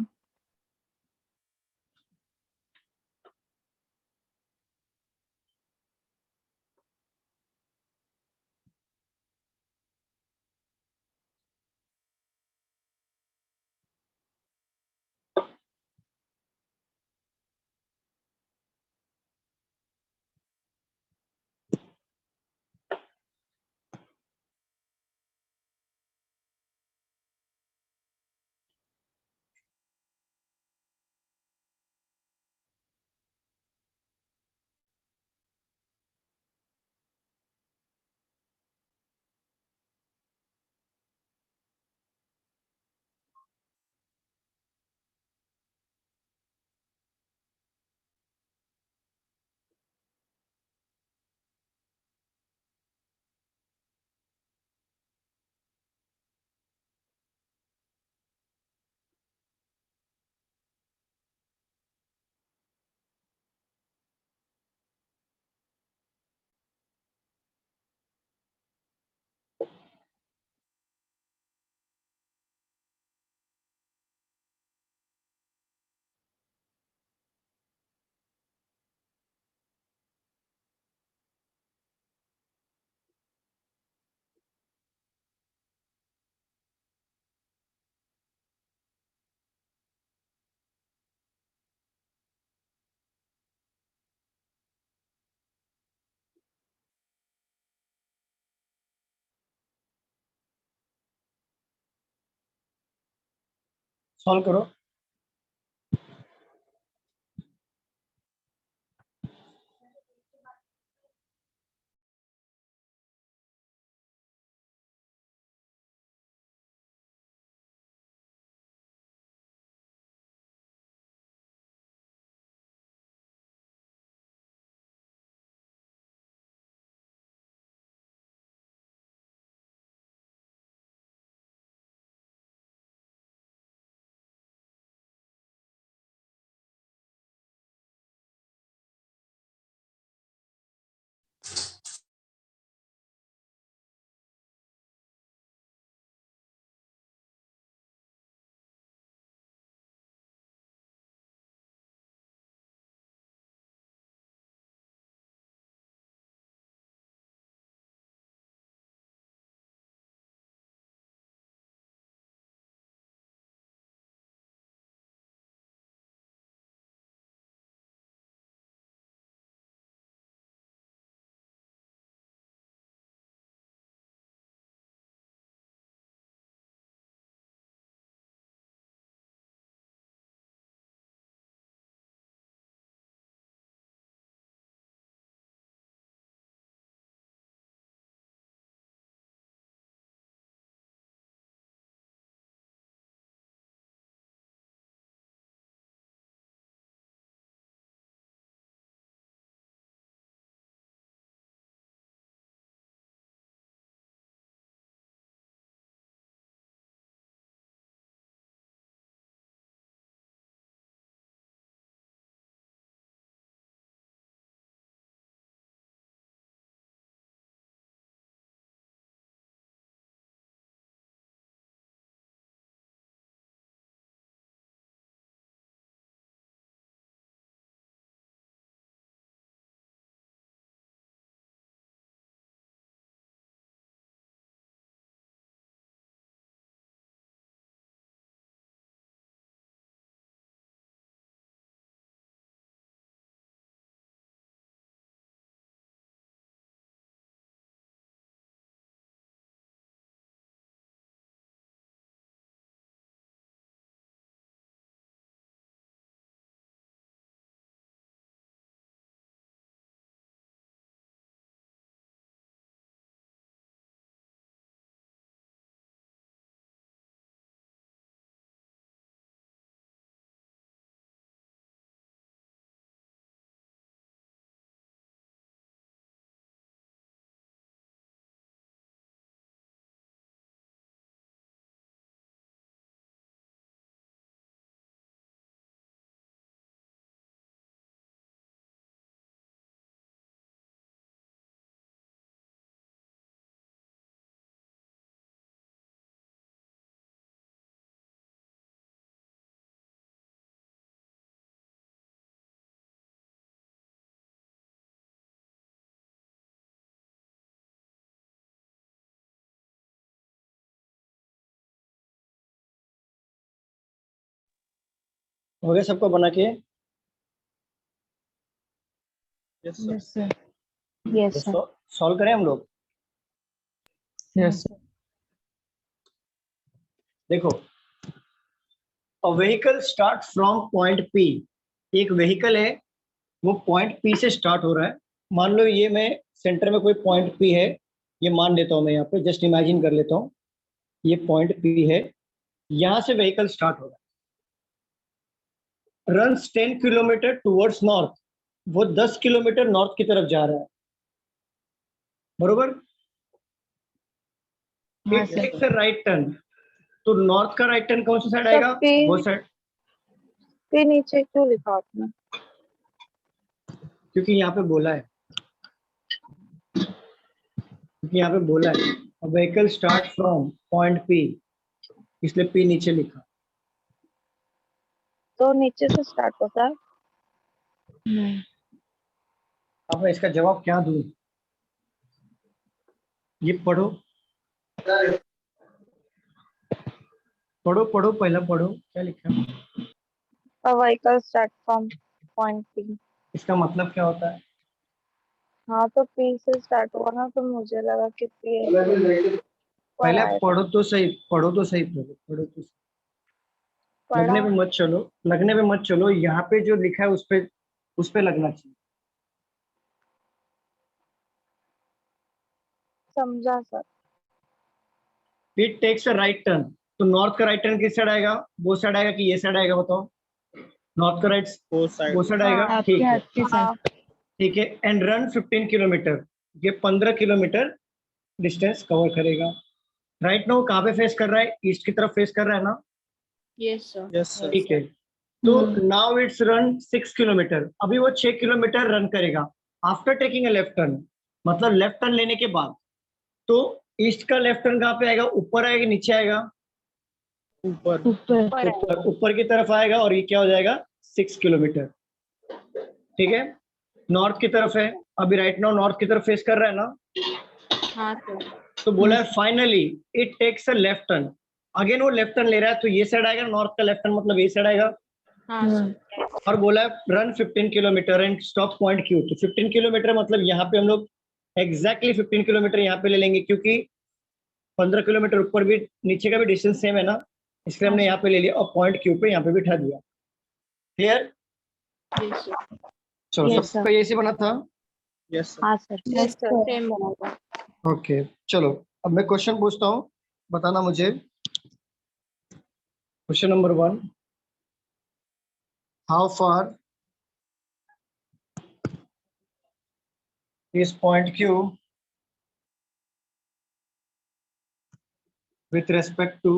सॉल्व करो। हो गया सबको बना के? Yes, sir. Yes, sir. Solve करें हम लोग? Yes. देखो, a vehicle start from point P. एक व्हीकल है, वो पॉइंट पी से स्टार्ट हो रहा है। मान लो ये मैं सेंटर में कोई पॉइंट पी है, ये मान लेता हूँ मैं, यहाँ पे जस्ट इमेजिन कर लेता हूँ ये पॉइंट पी है। यहाँ से व्हीकल स्टार्ट हो रहा है, रन्स 10 किलोमीटर टुवर्ड्स नॉर्थ। वो 10 किलोमीटर नॉर्थ की तरफ जा रहा है, बरोबर? हाँ, it sir. Takes a right turn. तो नॉर्थ का राइट टर्न कौन सा साइड Sir, आएगा? वो P साइड, P नीचे क्यों लिखा आपने? क्योंकि यहाँ पे बोला है, क्योंकि यहाँ पे बोला है vehicle start from point P, इसलिए पी नीचे लिखा। तो नीचे से स्टार्ट होता है। नहीं. अब मैं इसका जवाब क्या दूं? ये पढ़ो पढ़ो पढ़ो, पहला पढ़ो क्या लिखा है? A vehicle start from point P. इसका मतलब क्या होता है? हाँ तो P से स्टार्ट हुआ ना, तो मुझे लगा कि P पर पहले आएगा। पढ़ो तो सही, पढ़ो तो सही, पढ़ो तो सही। लगने पढ़ा पे मत चलो, लगने पे मत चलो, यहाँ पे जो लिखा है उस पे लगना चाहिए। समझा sir. It takes a right turn. तो नॉर्थ का राइट टर्न किस साइड आएगा? वो साइड आएगा कि ये साइड आएगा? बताओ। नॉर्थ का राइट वो साइड आएगा, हाँ ठीक आपके है, हाथ के हाँ साथ. ठीक है। एंड रन 15 किलोमीटर, ये 15 किलोमीटर डिस्टेंस कवर करेगा। राइट नाउ कहाँ पे फेस कर रहा है? ईस्ट की तरफ फेस कर रहा है ना? Yes, sir. ठीक है। तो नाउ इट्स रन 6 किलोमीटर, अभी वो 6 किलोमीटर रन करेगा आफ्टर टेकिंग अ लेफ्ट टर्न। मतलब लेफ्ट टर्न लेने के बाद। तो ईस्ट का लेफ्ट टर्न कहाँ पे आएगा? ऊपर आएगा, नीचे आएगा? ऊपर. पर आएगा। ऊपर की तरफ आएगा, और ये क्या हो जाएगा? 6 किलोमीटर, ठीक है। नॉर्थ की तरफ है, अभी राइट नाउ नॉर्थ की तरफ फेस कर रहा है ना? हाँ sir. तो बोला है finally it takes a left turn. Again वो लेफ्ट टर्न ले रहा है, तो ये साइड आएगा, नॉर्थ का लेफ्ट टर्न मतलब ये साइड आएगा। हाँ sir. और बोला है run 15 kilometre and stop point Q. तो 15 किलोमीटर मतलब यहाँ पे हम लोग एग्जैक्टली 15 किलोमीटर यहाँ पे ले लेंगे, क्योंकि 15 किलोमीटर ऊपर भी नीचे का भी डिस्टेंस सेम है ना, इसलिए हमने यहाँ पे ले लिया और पॉइंट क्यू पे यहाँ पे बिठा दिया। क्लियर? Yes sir. चलो, Yes, सबका ऐसे बना था? हाँ सर। Yes sir. Same बना. ओके, चलो अब मैं क्वेश्चन पूछता हूँ, बताना मुझे। Question number 1, how far is point Q with respect to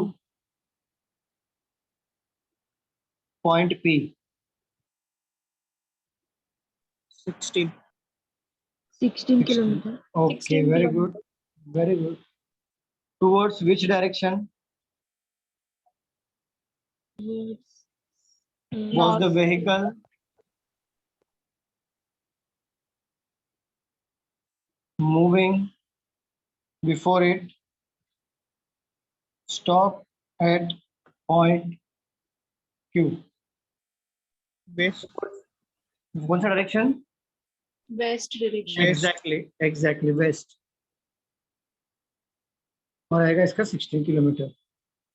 point P? 16 kilometer. Okay, 16 very kilometer. good, very good. Towards which direction was the vehicle moving before it stopped at point Q? West. कौन सा direction? West direction. Exactly west. और आएगा इसका 16 kilometre.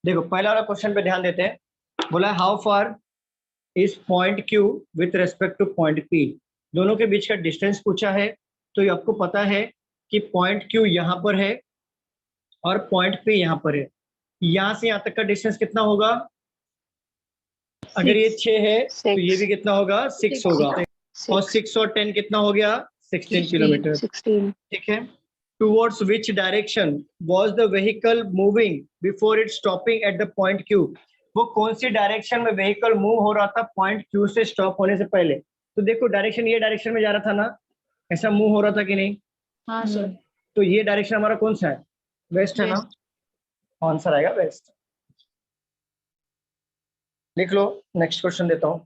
देखो पहला वाला question पे ध्यान देते हैं। बोला how far is point Q with respect to point P. दोनों के बीच का डिस्टेंस पूछा है, तो ये आपको पता है कि पॉइंट क्यू यहाँ पर है और पॉइंट पी यहाँ पर है। यहाँ से यहाँ तक का डिस्टेंस कितना होगा? अगर ये 6 है तो ये भी कितना होगा? 6 होगा। और 6 और 10 कितना हो गया? 16 किलोमीटर। 16 ठीक है। Towards which direction was the vehicle moving before it stopping eight the point Q. वो कौन सी डायरेक्शन में व्हीकल मूव हो रहा था पॉइंट क्यू से स्टॉप होने से पहले? तो देखो डायरेक्शन ये डायरेक्शन में जा रहा था ना, ऐसा मूव हो रहा था कि नहीं? हाँ sir. तो ये डायरेक्शन हमारा कौन सा है? वेस्ट है ना? आंसर आएगा वेस्ट। लिख लो, नेक्स्ट क्वेश्चन देता हूं।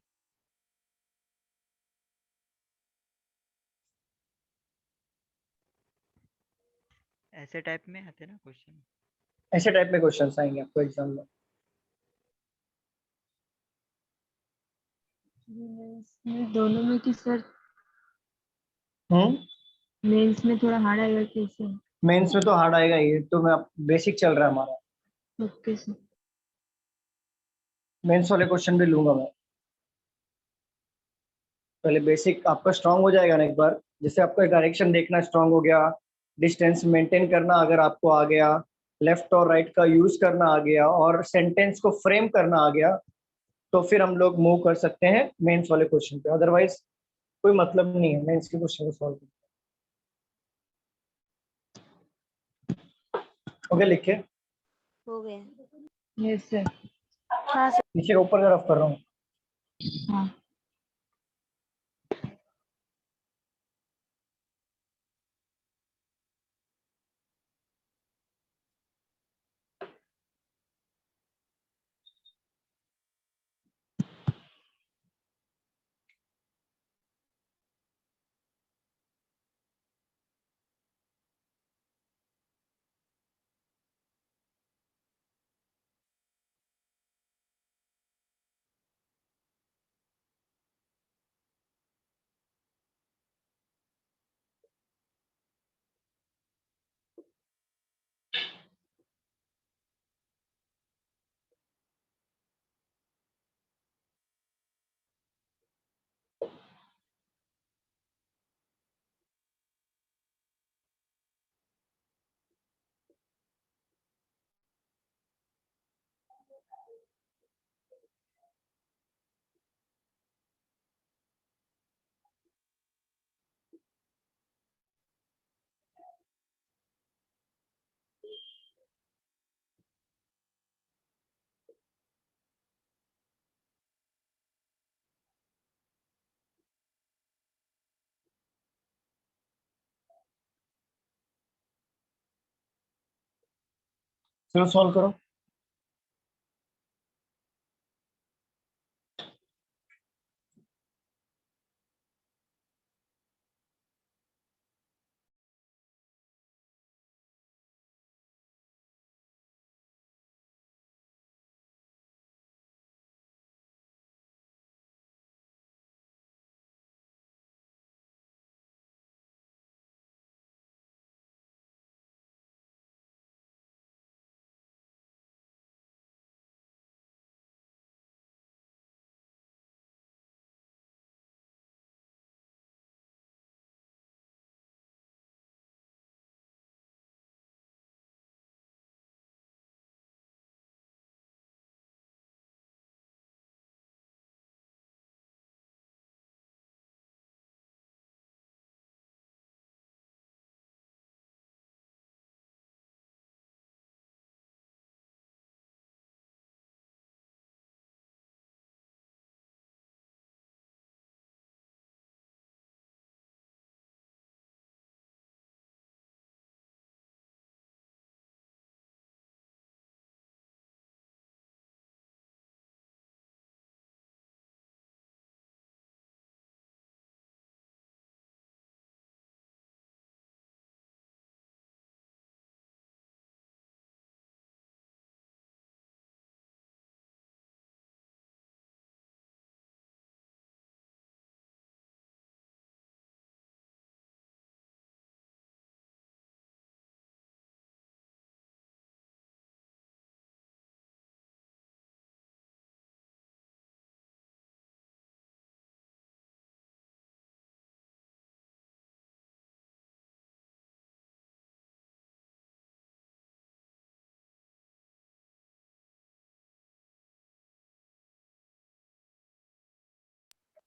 ऐसे टाइप में आते ना क्वेश्चन? ऐसे टाइप में क्वेश्चन आएंगे आपको एग्जाम में। मेंस में दोनों में कि सर हम्म। मेंस में थोड़ा हार्ड आएगा कैसे? मेंस में तो हार्ड आएगा ही, तो मैं बेसिक चल रहा है हमारा। Okay sir. मेंस वाले क्वेश्चन भी लूंगा मैं। पहले बेसिक आपका स्ट्रांग हो जाएगा ना एक बार, जैसे आपका डायरेक्शन देखना स्ट्रांग हो गया, डिस्टेंस मेंटेन करना अगर आपको आ गया, लेफ्ट और राइट का यूज करना आ गया, और सेंटेंस को फ्रेम करना आ गया, तो फिर हम लोग मूव कर सकते हैं मेंस वाले क्वेश्चन पे। अदरवाइज कोई मतलब नहीं है मेंस के क्वेश्चन को सॉल्व करने। ओके, लिखे हो गया। Yes sir. हाँ सर। नीचे ऊपर तरफ कर रहा हूँ। हाँ। चलो सॉल्व करो।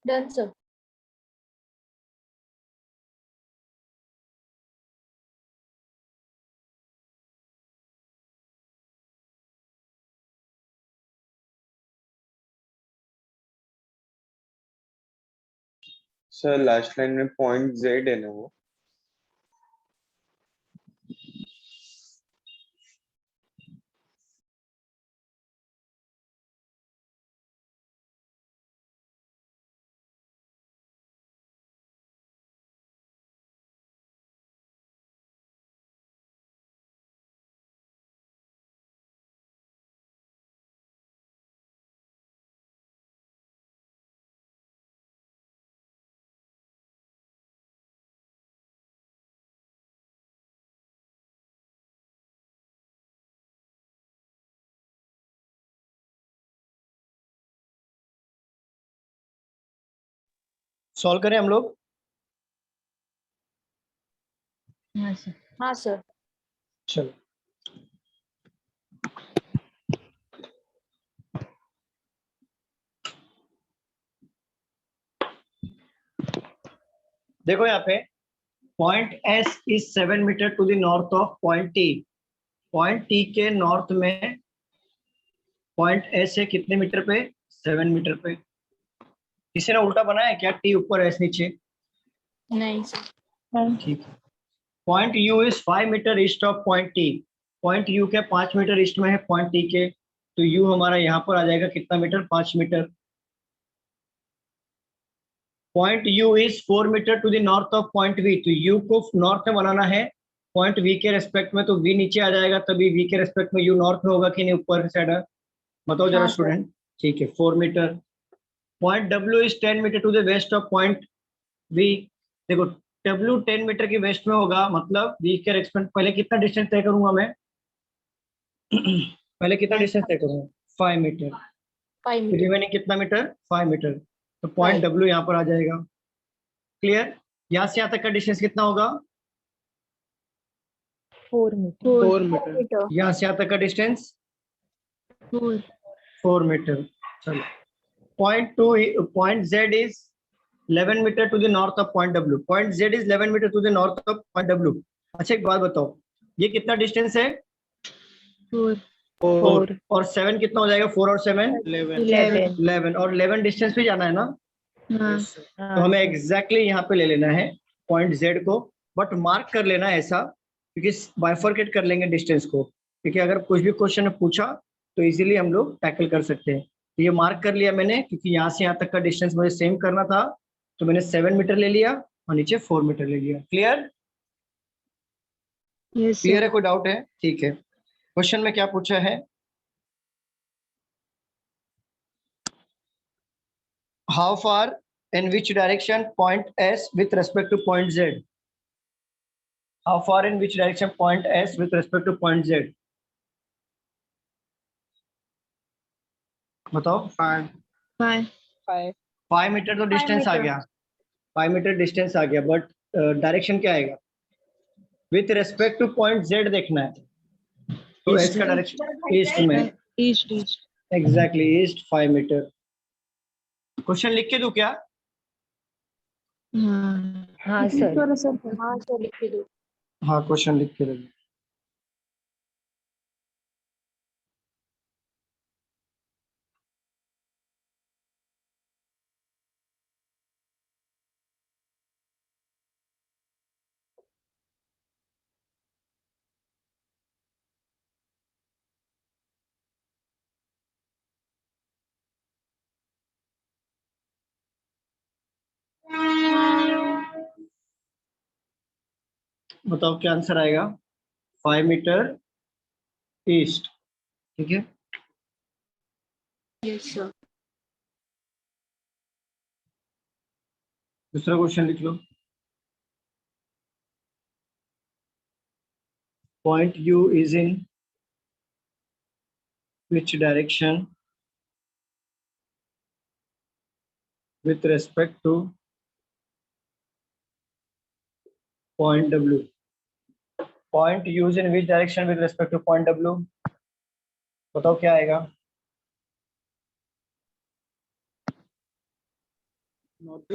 Done, sir. Sir last line में पॉइंट जेड है ना वो? सॉल्व करें हम लोग? हाँ सर। हाँ सर। चलो देखो यहाँ पे point S is 7 meter to the north of point T. Point T के नॉर्थ में पॉइंट एस है कितने मीटर पे? 7 मीटर पे। किसी ने उल्टा बनाया है क्या? टी ऊपर एस नीचे? नहीं सर। ठीक है। Point U is 5 metre east of point T. Point U के 5 मीटर ईस्ट में है पॉइंट टी के, तो यू हमारा यहाँ पर आ जाएगा कितना meter? 5 meter. Point U is 4 meter to the north of point V, तो यू को नॉर्थ में बनाना है पॉइंट वी के रेस्पेक्ट में, तो वी नीचे आ जाएगा, तभी वी के रेस्पेक्ट में यू नॉर्थ में होगा कि नहीं ऊपर साइड? बताओ जरा हाँ, सर। स्टूडेंट। ठीक है, 4 meter. Point W is 10 meter to the west of point V. देखो डब्ल्यू 10 मीटर की वेस्ट में होगा, मतलब वी के रेस्पेक्ट पहले कितना डिस्टेंस तय करूंगा मैं? पहले कितना डिस्टेंस तय करूंगा? 5 मीटर। 5 मीटर। रिमेनिंग कितना मीटर? 5 मीटर। तो पॉइंट Five. डब्ल्यू यहाँ पर आ जाएगा। क्लियर? यहाँ से यहाँ तक का डिस्टेंस कितना होगा? 4 मीटर। 4 मीटर। यहाँ से यहाँ तक का डिस्टेंस 4 4 मीटर। चलो point Z is 11 meter to the north of point W. Point Z is 11 meter to the north of point W. अच्छा एक बात बताओ, ये कितना डिस्टेंस है? 4 4 और 7 कितना हो जाएगा? 4 और 7 11 11, और 11 डिस्टेंस पे जाना है ना? हाँ तो हमें एग्जैक्टली यहाँ पे ले लेना है पॉइंट जेड को, बट मार्क कर लेना है ऐसा, क्योंकि बाइफरकेट कर लेंगे डिस्टेंस को, क्योंकि अगर कुछ भी क्वेश्चन में पूछा तो इजीली हम लोग टैकल कर सकते हैं। तो ये मार्क कर लिया मैंने, क्योंकि यहाँ से यहाँ तक का डिस्टेंस मुझे सेम करना था, तो मैंने 7 मीटर ले लिया और नीचे 4 मीटर ले लिया। क्लियर? यस क्लियर है? सर। कोई डाउट है? ठीक है। क्वेश्चन में क्या पूछा है? How far in which direction point S with respect to point Z? How far in which direction point S with respect to point Z? बताओ। 5 5 मीटर तो डिस्टेंस आ गया, 5 मीटर डिस्टेंस आ गया, बट डायरेक्शन क्या आएगा? With respect to point Z देखना है, तो S का डायरेक्शन ईस्ट में। East exactly east 5 meter. Question लिख के दूं क्या? हाँ हाँ सर। हाँ सर, लिख के दो। हाँ क्वेश्चन लिख के दो। बताओ क्या आंसर आएगा? 5 मीटर ईस्ट। ठीक है, यस सर। दूसरा क्वेश्चन लिख लो। Point U is in which direction with respect to point W. Point used in which direction with respect to point W? बताओ क्या आएगा? North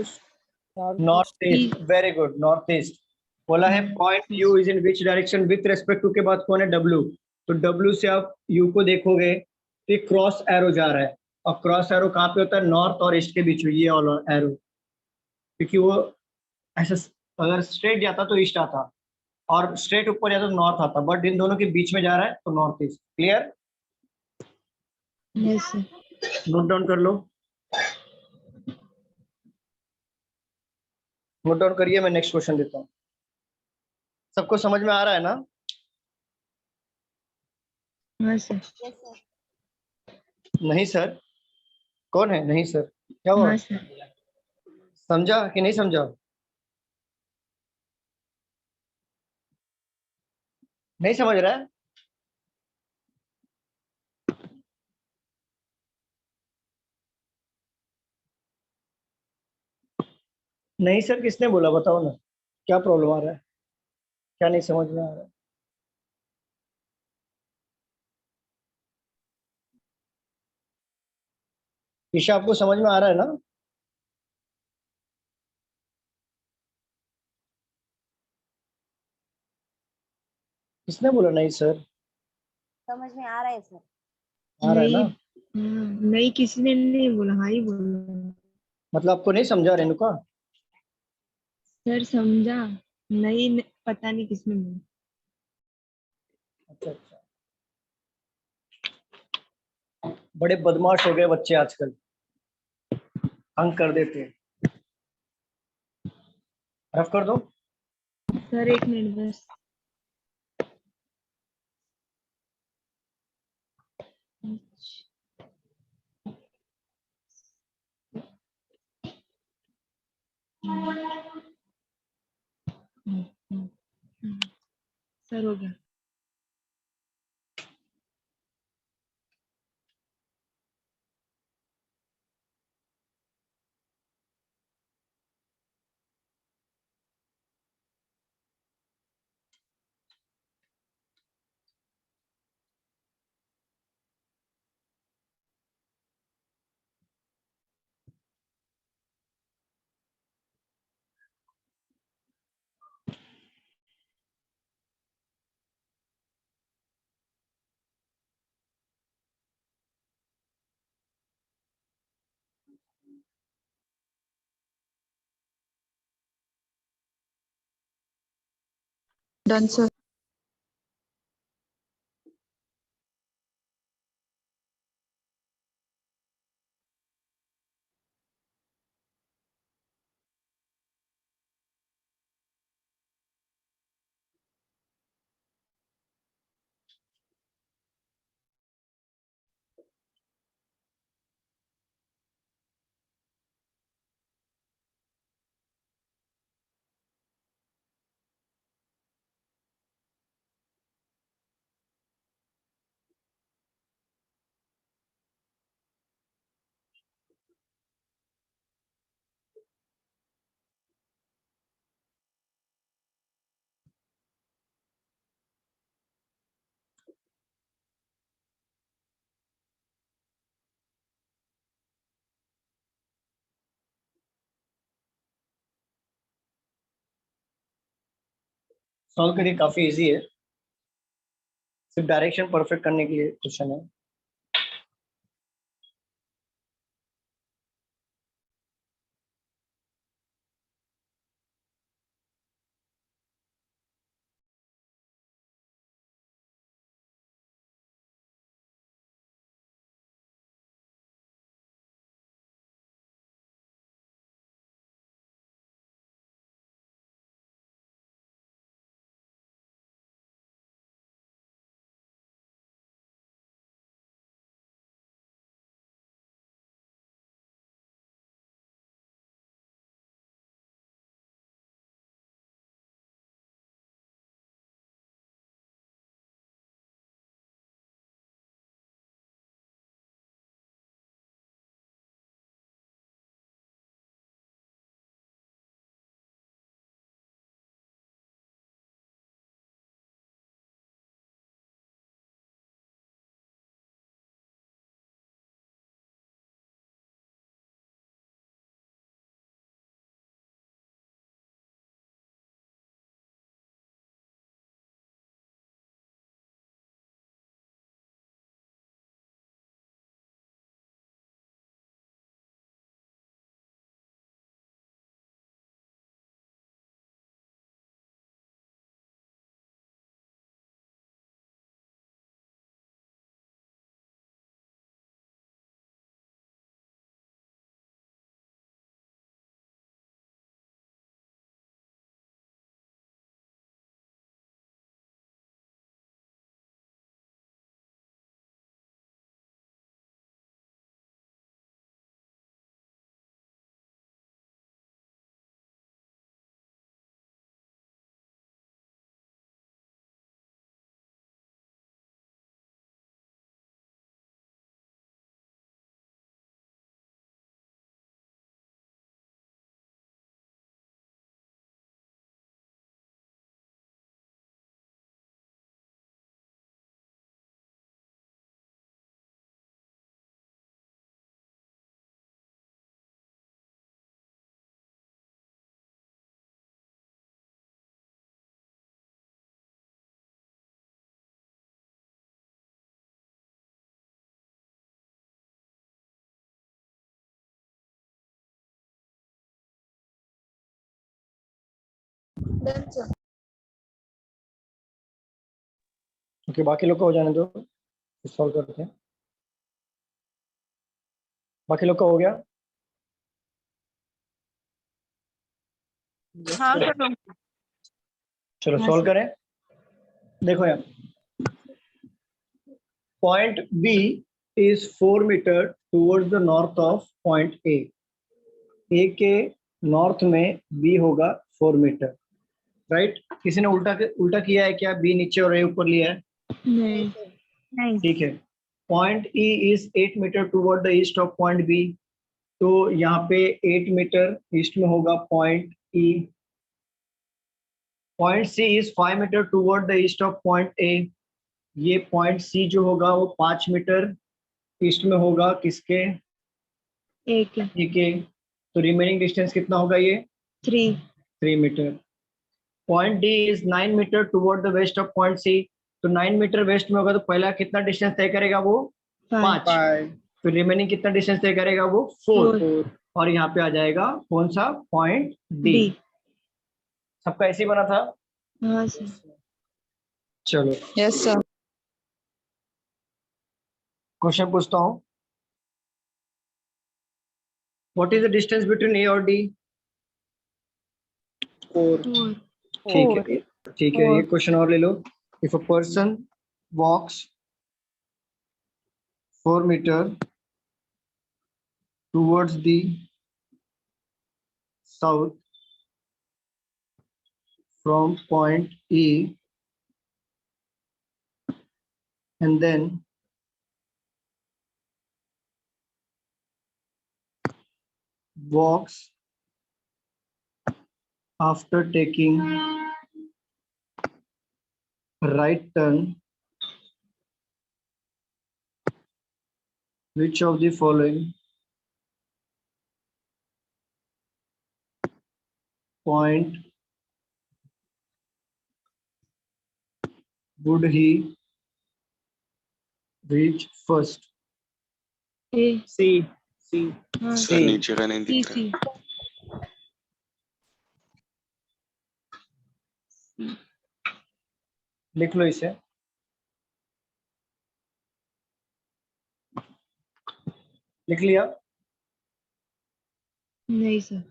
east. Very good, north east. बोला है point U is in which direction with respect to के बाद कौन है? W। तो W से आप U को देखोगे तो क्रॉस एरो जा रहा है, और क्रॉस एरो कहाँ पे होता है? नॉर्थ और ईस्ट के बीच में, ये वाला एरो, क्योंकि वो ऐसा अगर स्ट्रेट जाता तो ईस्ट आता, और स्ट्रेट ऊपर जाता तो नॉर्थ आता, बट इन दोनों के बीच में जा रहा है तो north east. Clear? Yes sir. Note down कर लो, नोट डाउन करिए, मैं नेक्स्ट क्वेश्चन देता हूँ। सबको समझ में आ रहा है ना? हाँ सर। नहीं सर? कौन है नहीं सर? क्या हुआ? हाँ सर। समझा कि नहीं समझा? नहीं समझ रहा है? नहीं सर, किसने बोला, बताओ ना, क्या प्रॉब्लम आ रहा है, क्या नहीं समझ में आ रहा है? ईशा, आपको समझ में आ रहा है ना? किसने बोला नहीं सर? समझ में आ रहा है सर। आ रहा है ना? नहीं नहीं, किसी ने नहीं बोला, हाँ ही बोला। मतलब आपको नहीं समझा रेणुका? सर समझा। नहीं पता नहीं किसने बोला। अच्छा अच्छा, बड़े बदमाश हो गए बच्चे आजकल, तंग कर देते हैं। रफ कर दो। सर एक मिनट बस। सर हो गया। Done sir. सॉल्व करिए, काफी इजी है, सिर्फ डायरेक्शन परफेक्ट करने के लिए क्वेश्चन है। Done, sir. ओके, बाकी लोग का हो जाने दो, सॉल्व करते हैं। बाकी लोग का हो गया? हाँ सर। चलो हाँ सॉल्व सर। करें। देखो यार, point B is 4 metre towards the north of point A. A के नॉर्थ में बी होगा 4 मीटर, राइट? किसी ने उल्टा किया है क्या? बी नीचे और ए ऊपर लिया है? नहीं। नहीं। ठीक है। Point E is 8 meter toward the east of point B, तो यहाँ पे 8 मीटर ईस्ट में होगा point E. Point C is 5 meter toward the east of point A, ये पॉइंट सी जो होगा वो 5 मीटर ईस्ट में होगा किसके? एक ही। ए के। तो रिमेनिंग डिस्टेंस कितना होगा ये? 3। 3 meter. Point D is 9 meter toward the west of point C, तो 9 मीटर वेस्ट में होगा, तो पहला कितना डिस्टेंस तय करेगा वो? 5। फिर रिमेनिंग कितना डिस्टेंस तय करेगा वो? 4। और यहाँ पे आ जाएगा कौन सा? Point D. डी। सबका ऐसे ही बना था? हाँ सर। चलो यस सर। क्वेश्चन पूछता हूँ। What is the distance between A और डी? 4। ठीक है, ठीक है। ये क्वेश्चन और ले लो। If a person walks 4 metre towards the south from point E and then walks after taking right turn, which of the following point would he reach first? A. C. हाँ sir नीचे का नहीं सी दिख रहा। सी। लिख लो इसे। लिख लिया? नहीं सर।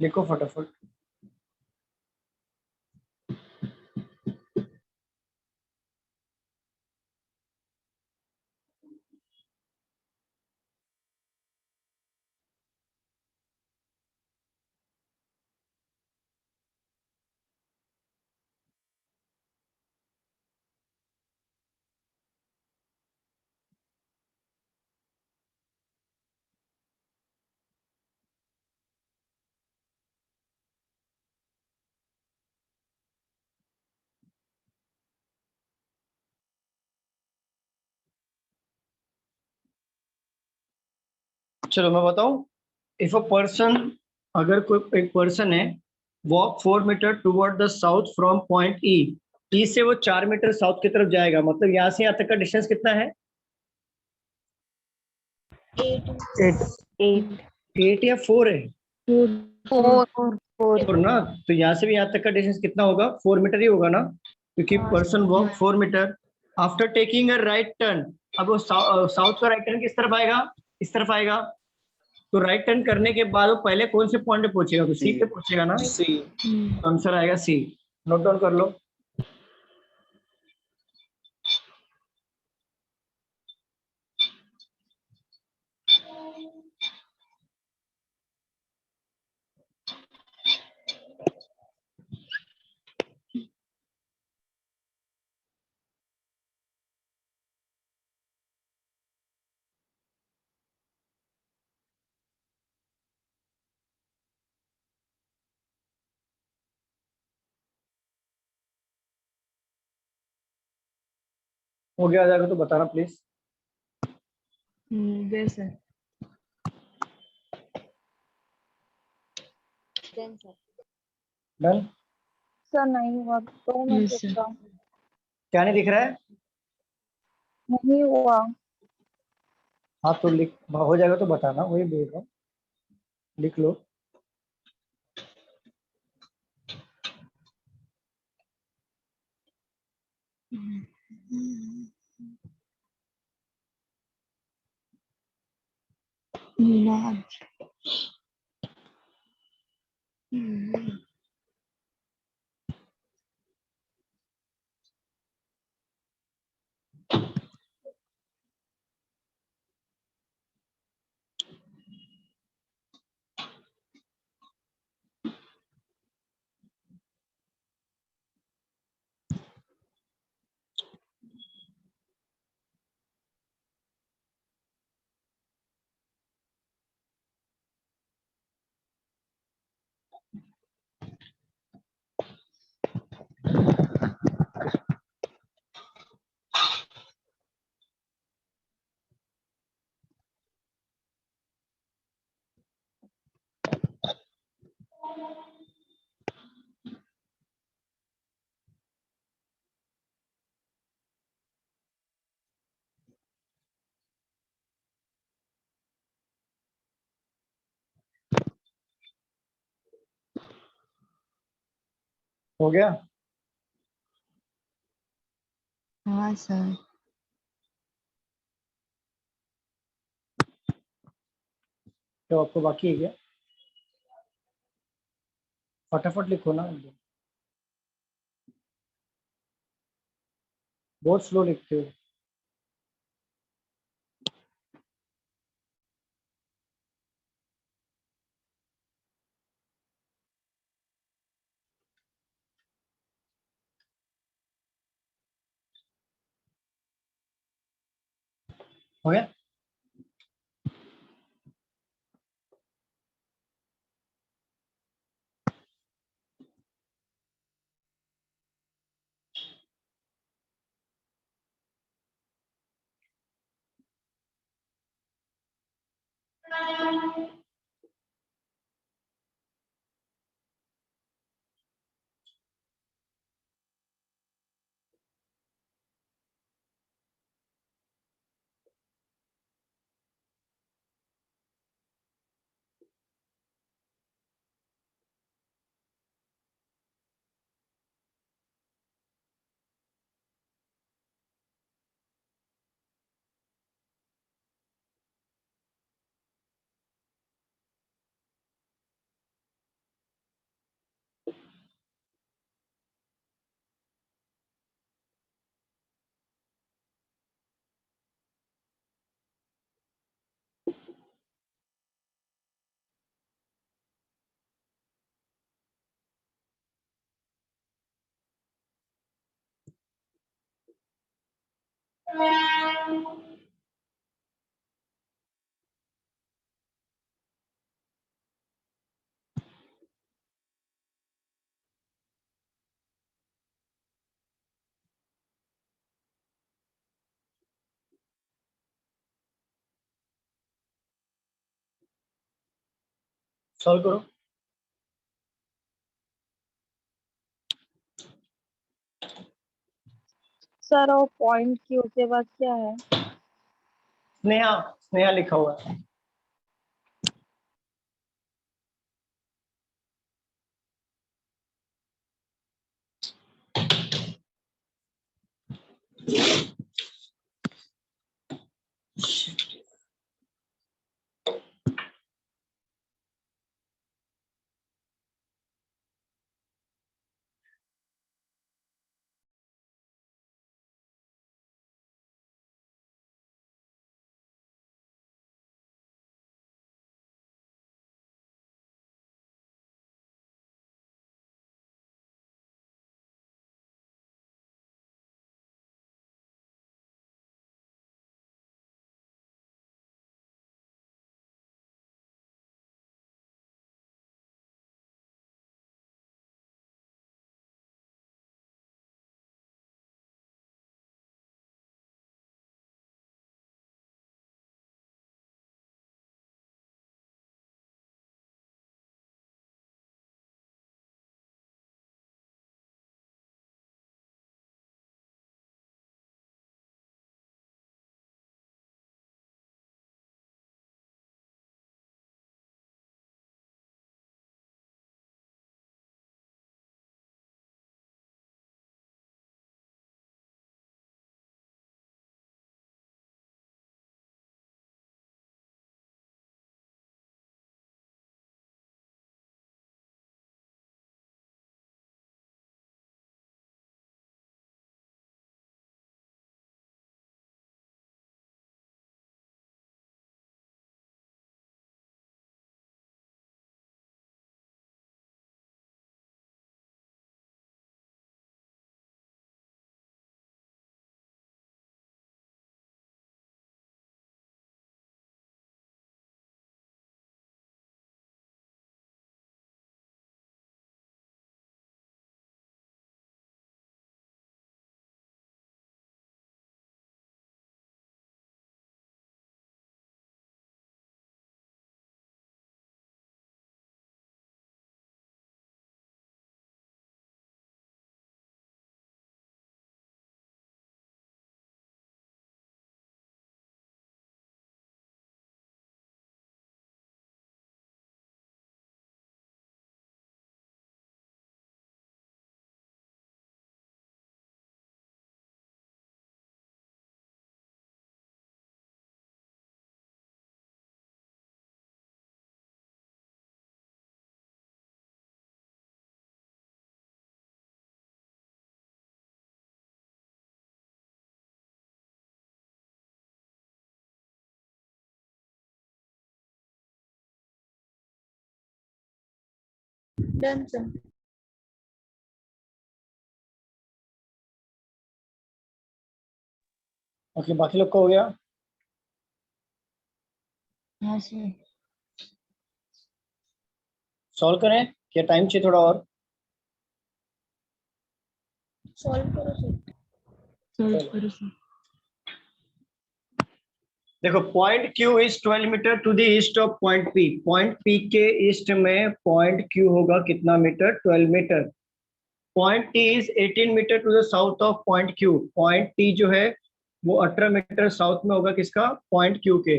लिखो फटाफट। चलो मैं बताऊं। इफ अ पर्सन, अगर कोई एक पर्सन है, walk 4 metre toward the south from point E, E से वो 4 मीटर साउथ की तरफ जाएगा, मतलब यहाँ से यहाँ तक का डिस्टेंस कितना है? 8 या 4 है? 4 ना, तो यहाँ से भी यहाँ तक का डिस्टेंस कितना होगा? 4 मीटर ही होगा ना, क्योंकि person walk 4 meter after taking a right turn. अब वो साउथ का राइट टर्न किस तरफ आएगा? इस तरफ आएगा। तो राइट टर्न करने के बाद वो पहले कौन से पॉइंट पे पहुंचेगा? तो सी पे पहुंचेगा ना। तो आंसर आएगा सी। नोट डाउन कर लो। हो गया आ जाएगा तो बताना please. They sir. Done, sir. Done? Sir नहीं हुआ तो मैं Yes, sir. सोच रहा हूँ। क्या नहीं दिख रहा है? नहीं हुआ। हाँ तो लिख, हो जाएगा तो बताना, वही बोल रहा हूँ। लिख लो। मीनाज। हो गया? हाँ सर। तो आपको बाकी है क्या? फटाफट लिखो ना, बहुत स्लो लिखते हो। हो गया? सॉल्व करो। सर और पॉइंट क्यू के बाद क्या है? स्नेहा, स्नेहा लिखा हुआ है। Done sir. ओके, बाकी लोग को हो गया? हाँ सर। सॉल्व करें क्या, टाइम चाहिए थोड़ा और? सॉल्व करो सर। सॉल्व करो सर। देखो, point Q is 12 metre to the east of point P। Point P के ईस्ट में पॉइंट Q होगा कितना meter? 12 meter. Point T is 18 metre to the south of point Q। Point T जो है वो 18 metre south में होगा किसका? पॉइंट Q के।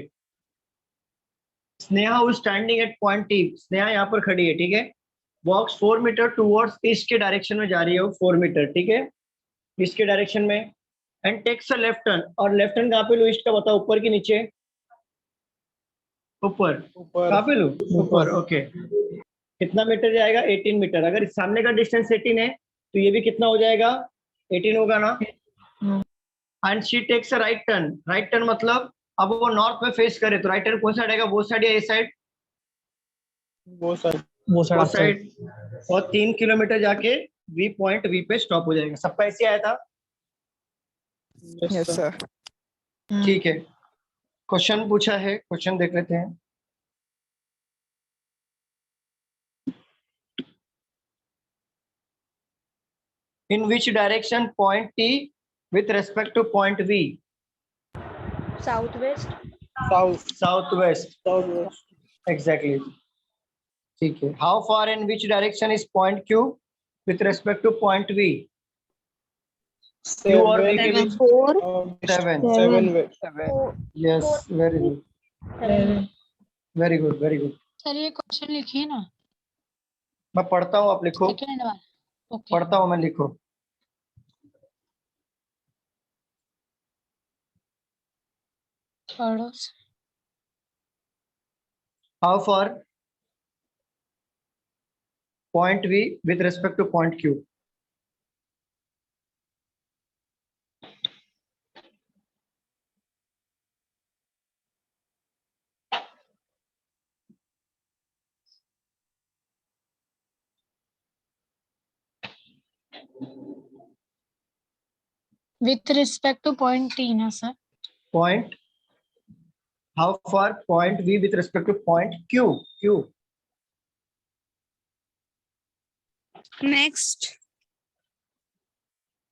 Sneha who standing at point T, Sneha यहाँ पर खड़ी है, ठीक है। वॉक्स 4 मीटर टूवर्ड्स ईस्ट के डायरेक्शन में जा रही है वो, 4 मीटर, ठीक है, ईस्ट के डायरेक्शन में। And takes a left turn, और लेफ्ट टर्न कहाँ पे लो ईस्ट का? बताओ, ऊपर की नीचे? ऊपर। कहाँ पे लो? ऊपर, ओके। कितना मीटर जाएगा? 18 मीटर। अगर इस सामने का डिस्टेंस 18 है तो ये भी कितना हो जाएगा? 18 होगा ना। And she takes a right turn. Right turn मतलब अब वो नॉर्थ में फेस करे तो राइट टर्न कौन साइड आएगा? वो साइड या ये साइड? वो साइड वो साइड। और 3 किलोमीटर जाके वी पॉइंट वी पे स्टॉप हो जाएगा। सबका ऐसे आया था? Yes sir. ठीक है, क्वेश्चन पूछा है, क्वेश्चन देख लेते हैं। In which direction point T with respect to point V? South west. South west, exactly, ठीक है। How far in which direction is point Q with respect to point V? Q और V के बीच 7। 7 yes, very good, very good, very good. Sir ये question लिखिए ना। मैं पढ़ता हूँ, आप लिखो। सेकंड वाला। ओके। पढ़ता हूँ मैं, लिखो। पढ़ो। How far point V with respect to point Q? With respect two point T ना sir? Point, how far point V with respect to point Q? Q. Next.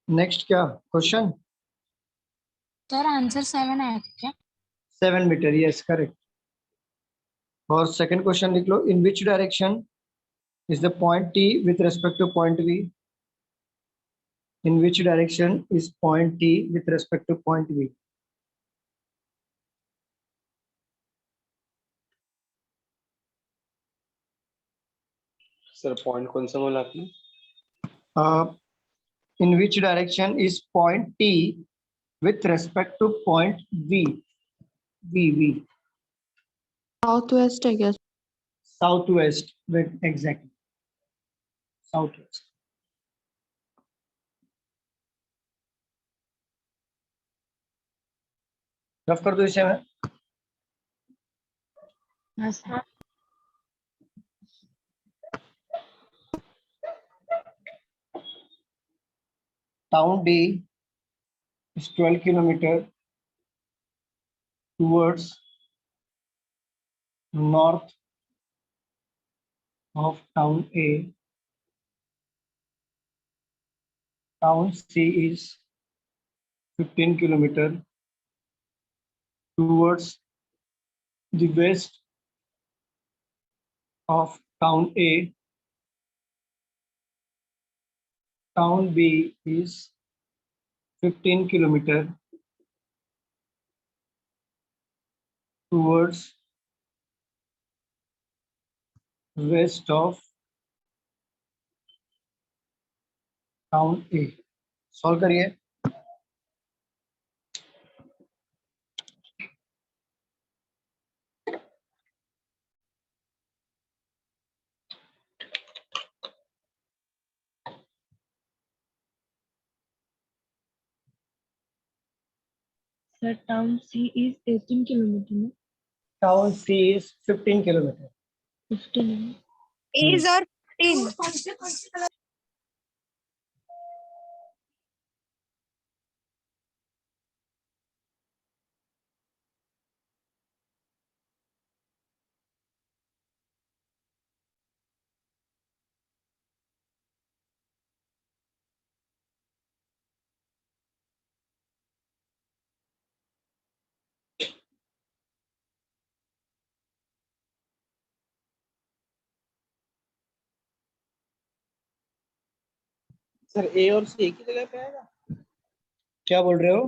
Next क्या क्वेश्चन? सर आंसर 7 है क्या? 7 metre, yes correct. और second question लिख लो। In which direction is the point T with respect to point V? In which direction is point T with respect to point V? Sir point कौन सा बोला आपने? In which direction is point T with respect to point V? V. South waste है क्या? Southwest, exactly. Southwest. Rough कर दो इसे मैं। हाँ sir. Town D is 12 kilometer towards north of town A. Town C is 15 kilometer towards the west of town A. Town B is 15 kilometer towards west of town A. Solve करिए। Sir town C is 18 kilometre में। Town C is 15 kilometer. 15 is और 15. Sir ए और सी एक ही जगह पे आएगा? क्या बोल रहे हो?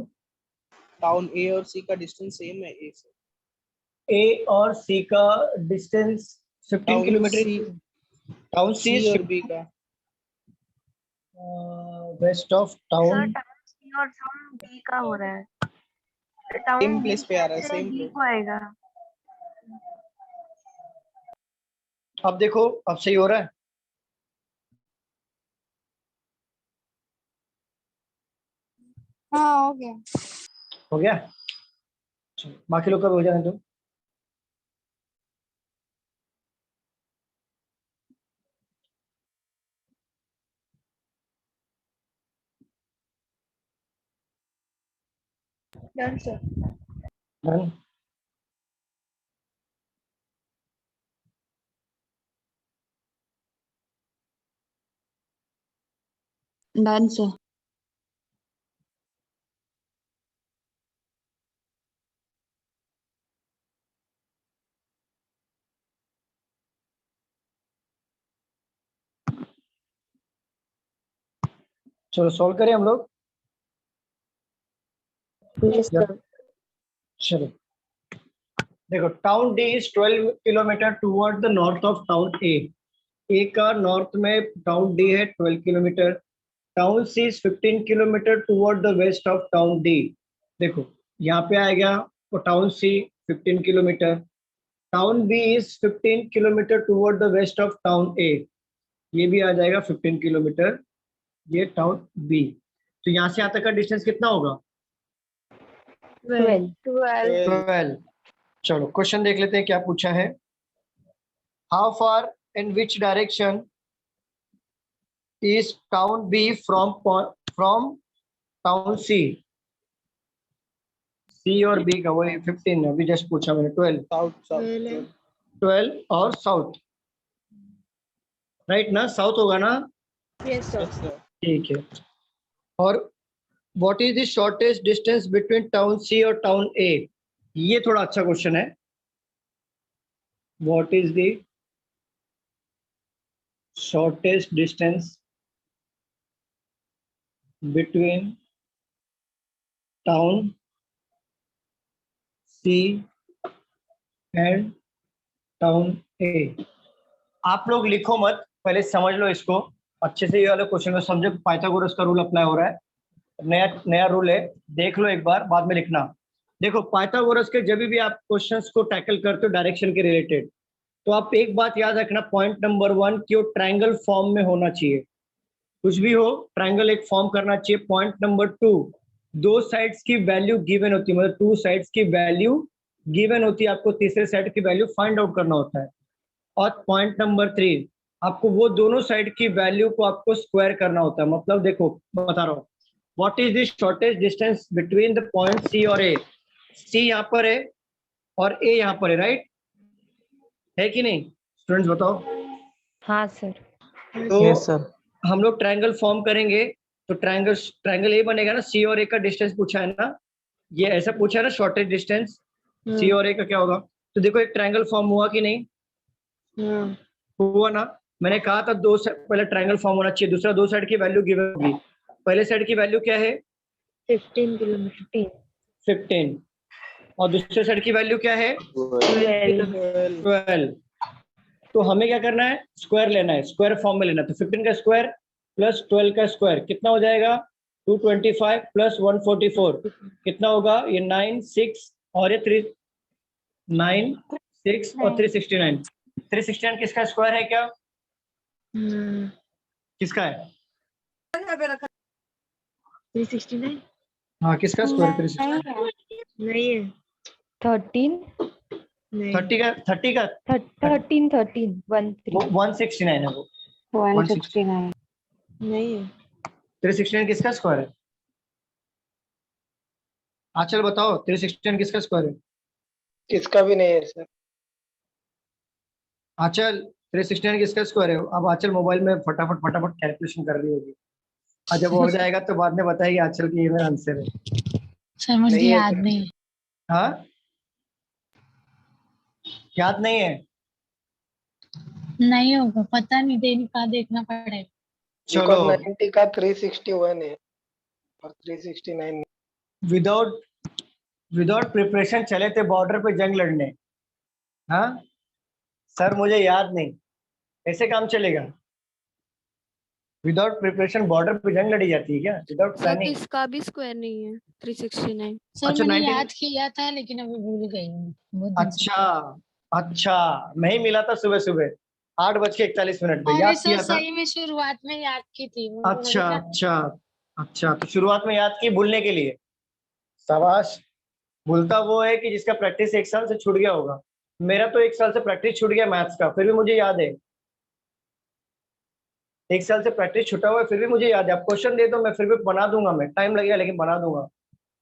टाउन ए और सी का डिस्टेंस सेम है ए से? ए और सी का distance 15 kilometre. Town C C और बी का west of sir town. Town C और टाउन बी का हो रहा है। सेम टाउन बी प्लेस पे आ रहा है, से सेम डी प्लेस। को आएगा। अब देखो, अब सही हो रहा है? हाँ हो गया। हो गया? चलो, बाकी लोग का भी हो जाने दो। Done, sir. Done? Done sir. चलो सॉल्व करें हम लोग। Yes, sir. चलो देखो, town D is 12 kilometre toward the north of town A. A का नॉर्थ में टाउन डी है 12 kilometre. Town C is 15 kilometre toward the west of town D. देखो यहाँ पे आएगा तो town C 15 kilometre. Town B is 15 kilometre toward the west of town A. ये भी आ जाएगा 15 किलोमीटर, ये टाउन बी। तो यहाँ से यहाँ तक का डिस्टेंस कितना होगा? 12. 12। चलो क्वेश्चन देख लेते हैं क्या पूछा है। How far in which direction is town B from town C? C और बी का वही 15 अभी जस्ट पूछा मैंने। 12 साउथ साउथ 12 और साउथ, राइट ना? साउथ होगा ना? Yes, sir. ठीक है। और what is the shortest distance between town C और टाउन ए? ये थोड़ा अच्छा क्वेश्चन है। What is the shortest distance between town C and town A? आप लोग लिखो मत, पहले समझ लो इसको अच्छे से। ये वाले क्वेश्चन को समझो, पाइथागोरस का रूल अप्लाई हो रहा है। नया नया रूल है, देख लो एक बार, बाद में लिखना। देखो पाइथागोरस के जब भी आप क्वेश्चंस को टैकल करते हो डायरेक्शन के रिलेटेड, तो आप एक बात याद रखना, पॉइंट नंबर 1 कि वो ट्रायंगल फॉर्म में होना चाहिए। कुछ भी हो, ट्रायंगल एक फॉर्म करना चाहिए। पॉइंट नंबर 2, दो साइड्स की वैल्यू गिवन होती है, मतलब 2 साइड्स की वैल्यू गिवन होती है, आपको तीसरे साइड की वैल्यू फाइंड आउट करना होता है। और पॉइंट नंबर 3, आपको वो दोनों साइड की वैल्यू को आपको स्क्वायर करना होता है। मतलब देखो बता रहा हूँ, what is the shortest distance between the point C और ए? सी यहाँ पर है और ए यहाँ पर है, राइट है कि नहीं? स्टूडेंट्स बताओ। हाँ सर। तो यस सर। हम लोग ट्रायंगल फॉर्म करेंगे, तो ट्रायंगल ए बनेगा ना। सी और ए का डिस्टेंस पूछा है ना, ये ऐसा पूछा है ना, शॉर्टेस्ट डिस्टेंस सी और ए का क्या होगा? तो देखो एक ट्रायंगल फॉर्म हुआ कि नहीं? हुआ ना। मैंने कहा था पहले ट्रायंगल फॉर्म होना चाहिए, दूसरा दो साइड की वैल्यू गिवन होगी। पहले साइड की वैल्यू क्या है? 15 किलोमीटर 15। और दूसरे साइड की वैल्यू क्या है? 12। तो हमें क्या करना है? स्क्वायर लेना है, स्क्वायर फॉर्म में लेना है। तो 15 का स्क्वायर प्लस 12 का स्क्वायर कितना हो जाएगा? 225 प्लस 144 कितना होगा? ये 9 6 और ये 3 9 6 और 369। 369 किसका स्क्वायर है? क्या किसका है? 369 हाँ किसका स्क्वायर? 369 नहीं है। 13 नहीं 30 का 13 13 1 3 169 है वो। 169 नहीं है। 369 किसका स्क्वायर है? आंचल बताओ 369 किसका स्क्वायर है? किसका भी नहीं है सर। आंचल 369 किसका स्क्वायर है? अब आंचल मोबाइल में फटाफट फटाफट कैलकुलेशन कर रही होगी, और जब हो जाएगा तो बाद में बताएगी आंचल की ये मेरा आंसर है। सर मुझे नहीं है याद सर। नहीं है। हाँ, याद नहीं है? नहीं होगा, पता नहीं, देखना पड़ेगा। चलो, 90 का 361 है और 369 नहीं। विदाउट विदाउट प्रिपरेशन चले थे बॉर्डर पे जंग लड़ने। हाँ सर, मुझे याद नहीं, ऐसे काम चलेगा? विदाउट प्रिपरेशन बॉर्डर पे जंग लड़ी जाती है क्या? विदाउट सर तो प्लानिंग? इसका भी स्क्वायर नहीं है 369। सर अच्छा, मैंने 19 याद किया था लेकिन अभी भूल गई हूँ, बहुत दिन से। अच्छा अच्छा, मैं ही मिला था सुबह सुबह 8:41 पे, अरे याद सर किया था। सही में शुरुआत में याद की थी, मुझे अच्छा लगा अच्छा अच्छा, तो शुरुआत में याद की भूलने के लिए। शाबाश। भूलता वो है कि जिसका प्रैक्टिस 1 साल से छूट गया होगा। मेरा तो 1 साल से प्रैक्टिस छूट गया मैथ्स का, फिर भी मुझे याद है। 1 साल से प्रैक्टिस छूटा हुआ है, फिर भी मुझे याद है। आप क्वेश्चन दे दो, मैं फिर भी बना दूंगा, मैं टाइम लगेगा लेकिन बना दूंगा।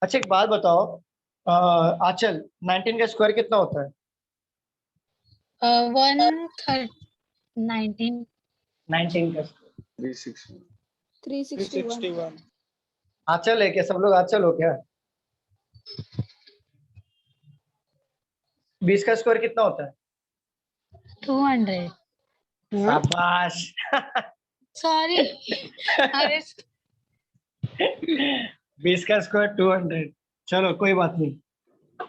अच्छा, एक बात बताओ, आंचल 19 का स्क्वायर कितना होता है? 19 19 का स्क्वायर 361। आंचल है क्या? सब लोग आंचल हो क्या? 20 का स्क्वायर कितना होता है? 200। शाबाश। सॉरी। अरे 20 का स्क्वायर 200। चलो कोई बात नहीं,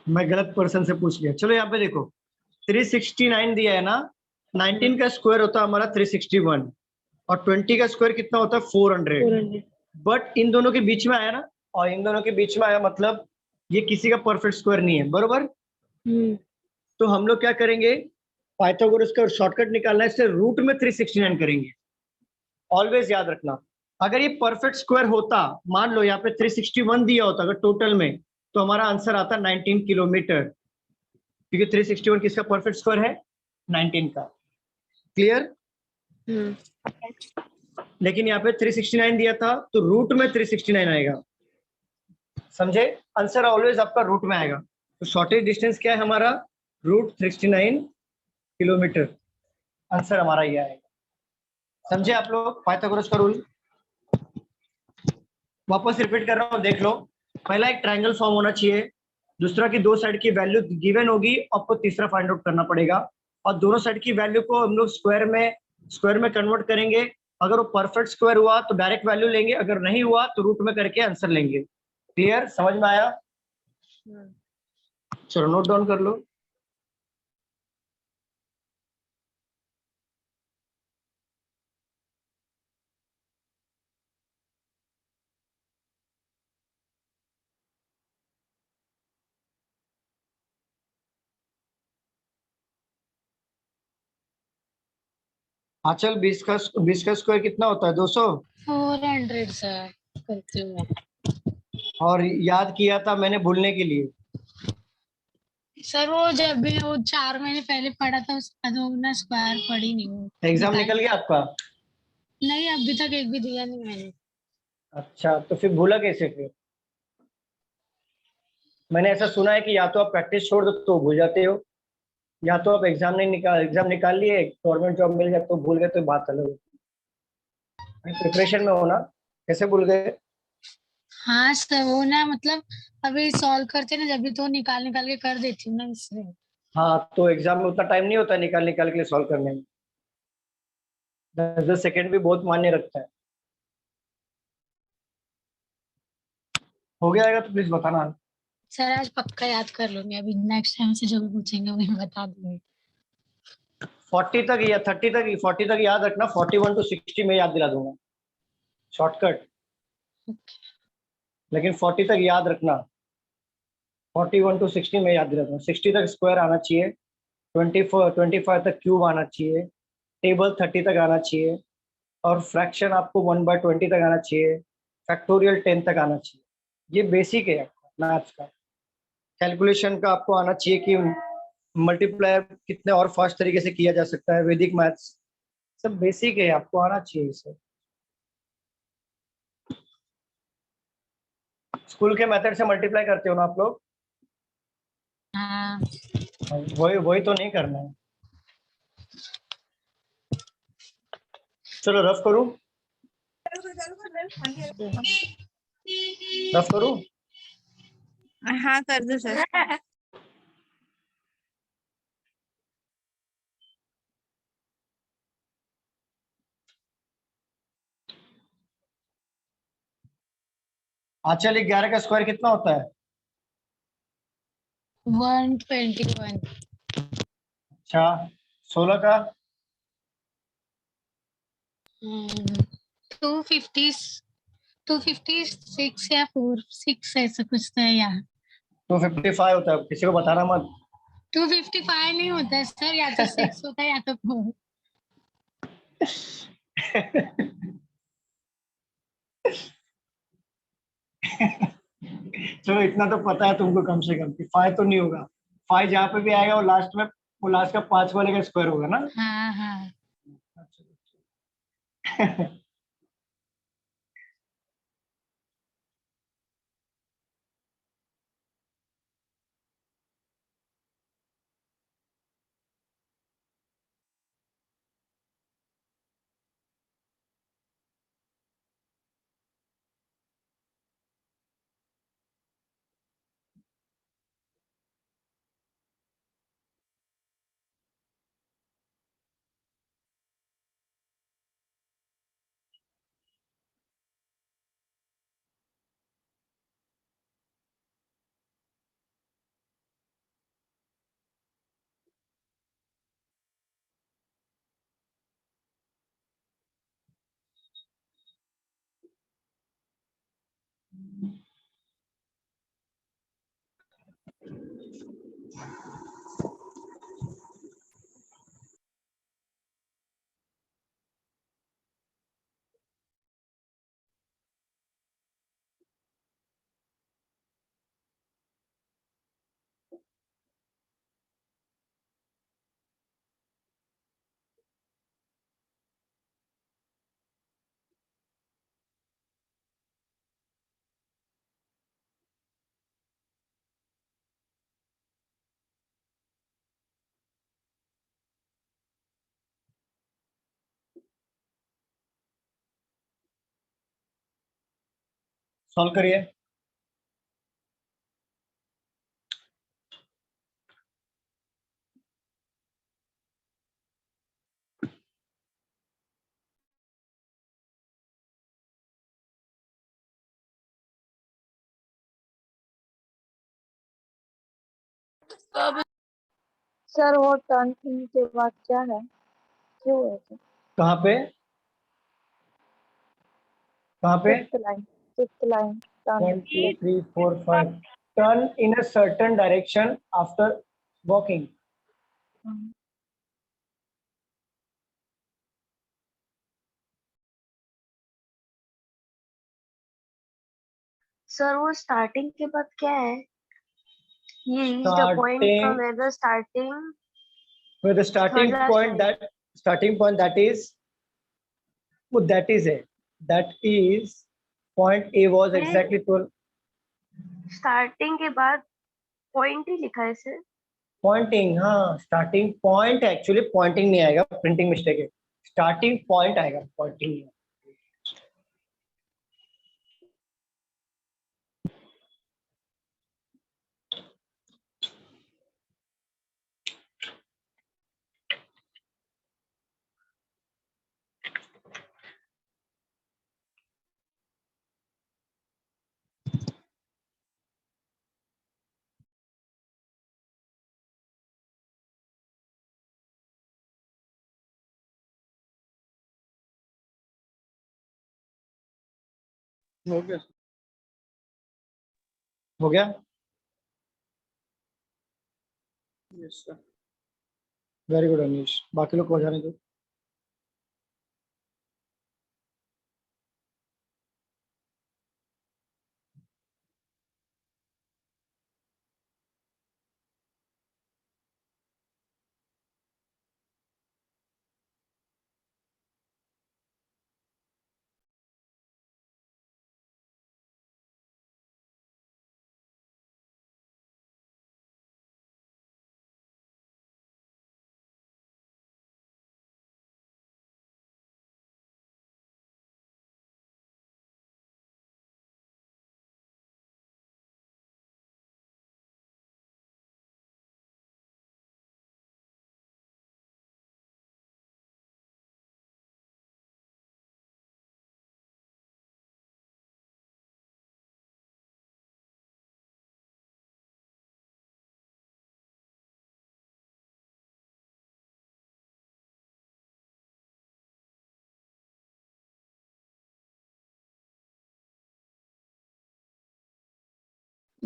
मैं गलत पर्सन से पूछ लिया। चलो यहाँ पे देखो, 369 दिया है ना, 19 का स्क्वायर होता है हमारा 361, और 20 का स्क्वायर कितना होता है? 400। बट इन दोनों के बीच में आया ना, और इन दोनों के बीच में आया, मतलब ये किसी का परफेक्ट स्क्वायर नहीं है, बरोबर? तो हम लोग क्या करेंगे, पाइथागोरस का शॉर्टकट निकालना है, इससे रूट में 369 करेंगे। ऑलवेज याद रखना, अगर ये परफेक्ट स्क्वायर होता, मान लो यहाँ पे 361 दिया होता अगर टोटल में, तो हमारा आंसर आता 19 किलोमीटर, क्योंकि 361 किसका परफेक्ट स्क्वायर है? 19 का। क्लियर? लेकिन यहाँ पे 369 दिया था, तो रूट में 369 आएगा, समझे? आंसर ऑलवेज आपका रूट में आएगा। तो शॉर्टेज डिस्टेंस क्या है हमारा? Root 369 kilometre. आंसर हमारा ये आएगा, समझे आप लोग पाइथागोरस का रूल? वापस रिपीट कर रहा हूँ, देख लो। पहला एक ट्रायंगल फॉर्म होना चाहिए, दूसरा की दो साइड की वैल्यू गिवन होगी, आपको तीसरा फाइंड आउट करना पड़ेगा, और दोनों साइड की वैल्यू को हम लोग स्क्वायर में कन्वर्ट करेंगे। अगर वो परफेक्ट स्क्वायर हुआ तो डायरेक्ट वैल्यू लेंगे, अगर नहीं हुआ तो रूट में करके आंसर लेंगे। क्लियर? समझ में आया? चलो नोट डाउन कर लो। आंचल 20 का स्क्वायर कितना होता है? 200। 400 सर, करती हूँ मैं। और याद किया था मैंने भूलने के लिए। सर वो जब भी वो 4 महीने पहले पढ़ा था, उसका तो ना स्क्वायर पढ़ी नहीं हूँ। एग्जाम निकल गया आपका? नहीं, अभी तक एक भी दिया नहीं मैंने। अच्छा, तो फिर भूला कैसे फिर? मैंने ऐसा सुना है कि या तो आप प्रैक्टिस छोड़ दो तो भूल जाते हो, या तो आप एग्जाम निकाल लिए, गवर्नमेंट जॉब मिल जाए तो भूल गए, तो बात अलग है। प्रिपरेशन में हो ना, कैसे भूल गए? हाँ सर, वो ना मतलब अभी सॉल्व करते ना, जब भी तो निकाल निकाल के कर देती हूँ ना, इसलिए। हाँ, तो एग्जाम में उतना टाइम नहीं होता निकाल के लिए सॉल्व करने में। 10 सेकंड भी बहुत मायने रखता है। हो गया आएगा तो प्लीज बताना। सर आज पक्का याद कर लूंगी, अभी नेक्स्ट टाइम से जो भी पूछेंगे वो मैं बता दूंगी। 40 तक या 30 तक, 40 तक याद रखना, 41 to 60 में याद दिला दूंगा, शॉर्टकट। लेकिन 40 तक याद रखना, 41 to 60 में याद दिला दूंगा। 60 तक स्क्वायर आना चाहिए, 25 तक क्यूब आना चाहिए, टेबल 30 तक आना चाहिए, और फ्रैक्शन आपको 1/20 तक आना चाहिए, फैक्टोरियल 10 तक आना चाहिए। ये बेसिक है आपका मैथ्स का। कैलकुलेशन का आपको आना चाहिए कि मल्टीप्लायर कितने और फास्ट तरीके से किया जा सकता है, वैदिक मैथ्स सब बेसिक है, आपको आना चाहिए सर। स्कूल के मेथड से मल्टीप्लाई करते हो ना आप लोग? हाँ वही वही तो नहीं करना है। चलो रफ करूं, रफ करूं। हाँ कर दो सर। आंचल 11 का स्क्वायर कितना होता है? 121। अच्छा 16 का? 250, 256 या 46 ऐसा कुछ था यार। 255 होता है, किसी को बताना मत। 255 नहीं होता है सर, या तो 6 होता है या तो 4। चलो इतना तो पता है तुमको कम से कम कि 5 तो नहीं होगा। 5 जहाँ पे भी आएगा वो लास्ट में, वो लास्ट का 5 वाले का स्क्वायर होगा ना। हाँ हाँ। सॉल्व करिए। सर वो टर्न इन के बाद क्या है, क्यों है सर? कहाँ पे, कहाँ पे? Fifth line turn. 1 2 3 4 5 turn in a certain direction after walking। Sir वो स्टार्टिंग के बाद क्या है? ये reached a point from starting where the starting with the third starting last point, line. that starting point that is, वो that is it, that is point A was exactly 12। Starting के बाद point ही लिखा है sir. Poynting, हाँ starting point, actually Poynting नहीं आएगा, printing mistake है। Starting point आएगा, पॉइंटिंग नहीं। हो गया, हो गया। Yes sir, very good Anish, बाकी लोग को जाने दो।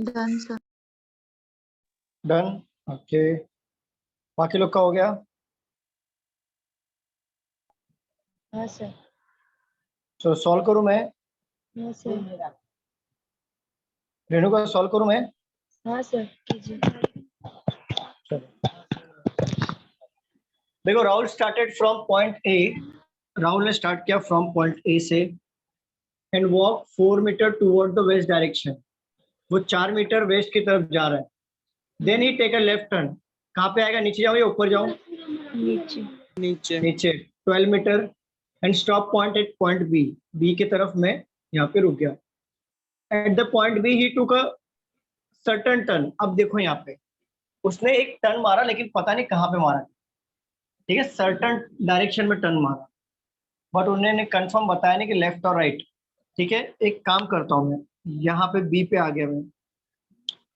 Done sir. Done, okay. बाकी लोग का हो गया? हाँ सर। तो सॉल्व करूं मैं? हाँ सर। रेणु का सॉल्व करूं मैं? हाँ सर कीजिए। चलो देखो, Rahul started from point A. Rahul ने स्टार्ट किया फ्रॉम पॉइंट ए से and walk 4 metre toward the west direction. वो 4 मीटर वेस्ट की तरफ जा रहा है। Then he take a left turn. कहाँ पे आएगा? नीचे जाऊं या ऊपर जाऊं? नीचे। नीचे। नीचे 12 meter and stop point at point B. B की तरफ मैं यहाँ पे रुक गया। At the point B he took a certain turn. अब देखो यहाँ पे उसने एक टर्न मारा, लेकिन पता नहीं कहाँ पे मारा। ठीक है, सर्टेन डायरेक्शन में टर्न मारा, बट उन्होंने कंफर्म बताया नहीं कि लेफ्ट और राइट। ठीक है, एक काम करता हूँ मैं, यहाँ पे बी पे आ गया मैं,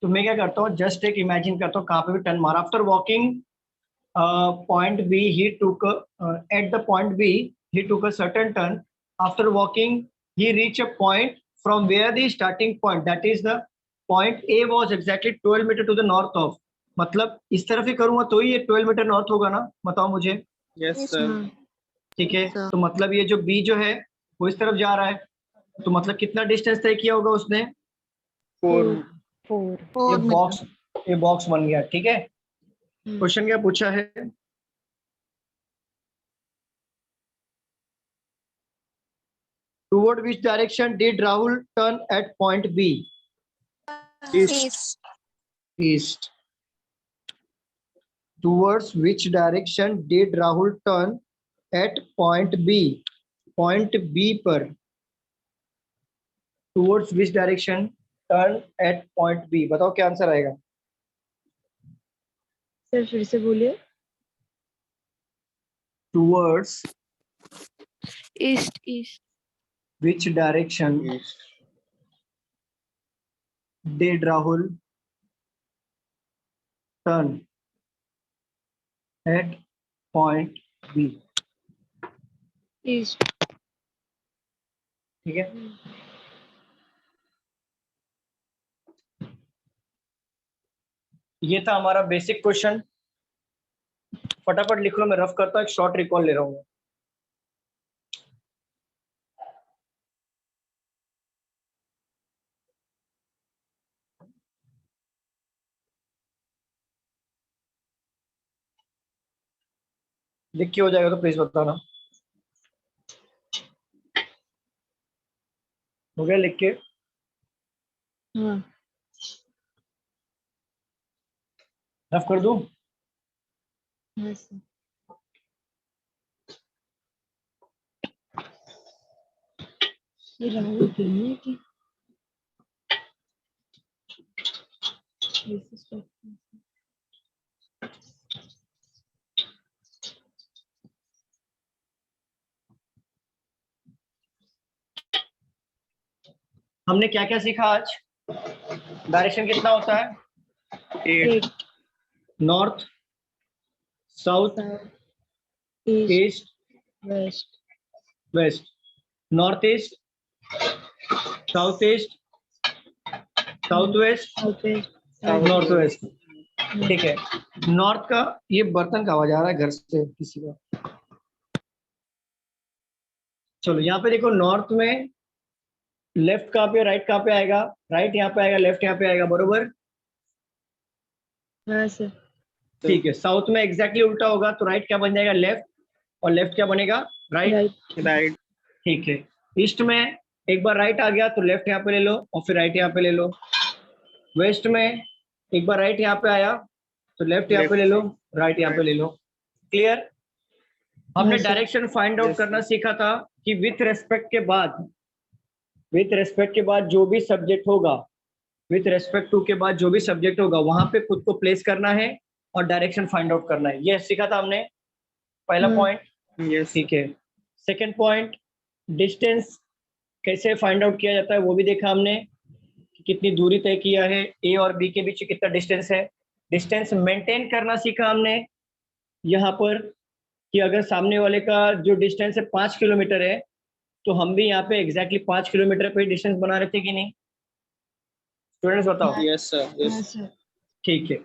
तो मैं क्या करता हूँ, जस्ट एक इमेजिन करता हूँ कहाँ पे भी टर्न मारा। After walking point B, he took at the point B, he took a certain turn. After walking, he reached a point from where the starting point, that is the point A, was exactly 12 meter to the north of. मतलब इस तरफ ही करूंगा तो ही ये 12 metre north होगा ना? बताओ मुझे। Yes sir. ठीक है, तो मतलब ये जो B जो है वो इस तरफ जा रहा है, तो मतलब कितना डिस्टेंस तय किया होगा उसने? 4। ये बॉक्स बन गया। ठीक है, क्वेश्चन क्या पूछा है? Toward which direction did Rahul turn at point B? East. East. Towards which direction did Rahul turn at point B? Point B पर towards which direction turn at point B? बताओ क्या आंसर आएगा? Sir फिर से बोलिए। Towards east east. which direction did Rahul turn at point B? East. ठीक है, ये था हमारा बेसिक क्वेश्चन। फटाफट लिख लो, मैं रफ करता हूँ, एक शॉर्ट रिकॉल ले रहा हूँ। लिख के हो जाएगा तो प्लीज बताना। हो गया लिख के? हाँ। रफ कर दूं? हाँ सर। ये राहुल की नहीं है कि हमने क्या क्या सीखा आज? डायरेक्शन कितना होता है? 8। North, south, east, west. West. North east, south east, south west, north west. ठीक है, नॉर्थ का ये बर्तन का आवाज आ रहा है घर से किसी का। चलो यहाँ पे देखो, नॉर्थ में लेफ्ट कहाँ पे, राइट कहाँ पे आएगा? राइट यहाँ पे आएगा, लेफ्ट यहाँ पे आएगा, बरोबर? हाँ सर। ठीक है, साउथ में एग्जैक्टली उल्टा होगा, तो राइट क्या बन जाएगा? लेफ्ट, और लेफ्ट क्या बनेगा? राइट। ठीक है, ईस्ट में एक बार राइट आ गया तो लेफ्ट यहाँ पे ले लो और फिर राइट यहाँ पे ले लो। वेस्ट में एक बार राइट यहाँ पे आया तो लेफ्ट यहाँ पे ले लो, राइट यहाँ पे ले लो। क्लियर? हमने डायरेक्शन फाइंड आउट करना सीखा था कि विथ रेस्पेक्ट के बाद जो भी सब्जेक्ट होगा, विथ रेस्पेक्ट टू के बाद जो भी सब्जेक्ट होगा वहां पे खुद को प्लेस करना है और डायरेक्शन फाइंड आउट करना है। ये सीखा था हमने, पहला पॉइंट। ठीक है, सेकेंड पॉइंट, डिस्टेंस कैसे फाइंड आउट किया जाता है वो भी देखा हमने, कि कितनी दूरी तय किया है, ए और बी के बीच कितना डिस्टेंस है। डिस्टेंस मेंटेन करना सीखा हमने यहाँ पर, कि अगर सामने वाले का जो डिस्टेंस है 5 किलोमीटर है तो हम भी यहाँ पे एग्जैक्टली 5 किलोमीटर पे डिस्टेंस बना रहे थे कि नहीं? स्टूडेंट्स बताओ। यस सर, हाँ यस। सर। ठीक है।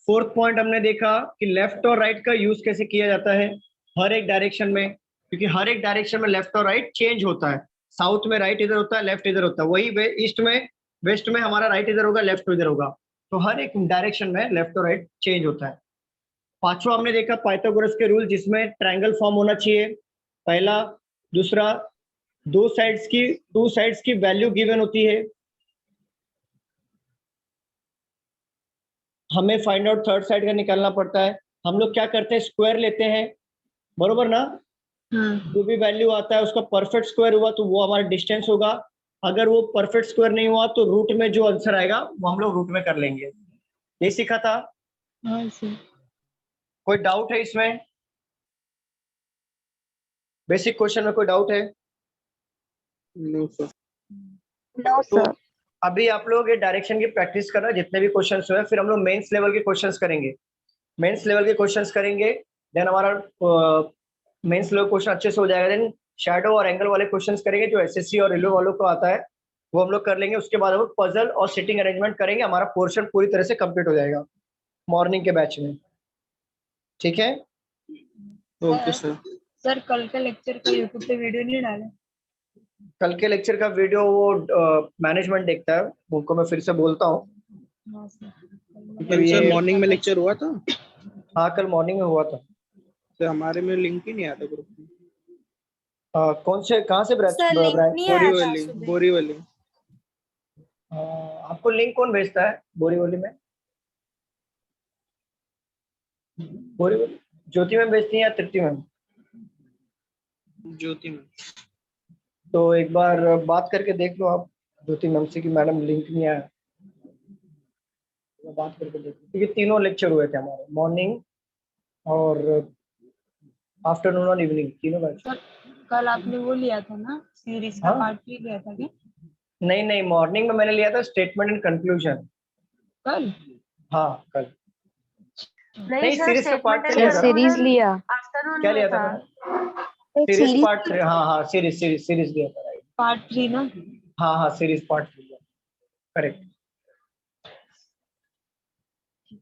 फोर्थ पॉइंट हमने देखा कि लेफ्ट और राइट का यूज कैसे किया जाता है हर एक डायरेक्शन में, क्योंकि हर एक डायरेक्शन में लेफ्ट और राइट चेंज होता है। साउथ में राइट इधर होता है, लेफ्ट इधर होता है, वही ईस्ट में वेस्ट में हमारा राइट इधर होगा, लेफ्ट इधर होगा। तो हर एक डायरेक्शन में लेफ्ट और राइट चेंज होता है। पांचवा हमने देखा पाइथागोरस के रूल, जिसमें ट्रायंगल फॉर्म होना चाहिए पहला। दूसरा, टू साइड्स की वैल्यू गिवन होती है, हमें फाइंड आउट थर्ड साइड का निकालना पड़ता है। हम लोग क्या करते हैं, स्क्वायर लेते हैं, बरोबर ना। हाँ जो भी वैल्यू आता है उसका परफेक्ट स्क्वायर हुआ तो वो हमारा डिस्टेंस होगा। अगर वो परफेक्ट स्क्वायर नहीं हुआ तो रूट में जो आंसर आएगा वो हम लोग रूट में कर लेंगे। ये सीखा था। हाँ सर। कोई डाउट है इसमें? बेसिक क्वेश्चन में कोई डाउट है? No sir. नो तो सर। अभी आप लोग ये डायरेक्शन की प्रैक्टिस करना, जितने भी क्वेश्चंस हुए, फिर हम लोग मेंस लेवल के क्वेश्चंस करेंगे। मेंस लेवल के क्वेश्चंस करेंगे, देन हमारा मेंस लेवल क्वेश्चन अच्छे से हो जाएगा। देन शैडो और एंगल वाले क्वेश्चंस करेंगे जो एसएससी और रेलवे वालों को आता है, वो हम लोग कर लेंगे। उसके बाद हम लोग पजल और सिटिंग अरेंजमेंट करेंगे, हमारा पोर्शन पूरी तरह से कंप्लीट हो जाएगा मॉर्निंग के बैच में। ठीक है। Okay sir. सर कल का लेक्चर का यूट्यूब पे वीडियो नहीं डाले? कल के लेक्चर का वीडियो वो मैनेजमेंट देखता है, उनको मैं फिर से बोलता हूँ। हाँ सर। कल सर मॉर्निंग में लेक्चर हुआ था? हाँ कल मॉर्निंग में हुआ था। सर हमारे में लिंक ही नहीं आता ग्रुप में। कौन से, कहाँ से ब्रांच? सर लिंक नहीं आया था बोरीवली, सुबह। बोरीवली। आपको लिंक कौन भेजता है बोरीवली में? बोरीवली ज्योति मैम भेजती है या तृप्ति मैम? ज्योति में। तो एक बार बात करके देख लो आप ज्योति मैम से कि मैडम लिंक नहीं आया। बात करके देख लो, क्योंकि तीनों लेक्चर हुए थे हमारे, मॉर्निंग और आफ्टरनून और इवनिंग, तीनों बैच। कल आपने वो लिया था ना, सीरीज का हाँ? पार्ट 3 लिया था क्या? नहीं, मॉर्निंग में मैंने लिया था स्टेटमेंट एंड कंक्लूजन। कल? हाँ कल। नहीं, सर सीरीज का पार्ट स्टेटमेंट लिया था। सीरीज लिया। आफ्टरनून क्या में लिया था। था? Series part 3। हाँ सीरीज लिया था, राइट। पार्ट 3 ना? हाँ सीरीज पार्ट 3 लिया, करेक्ट।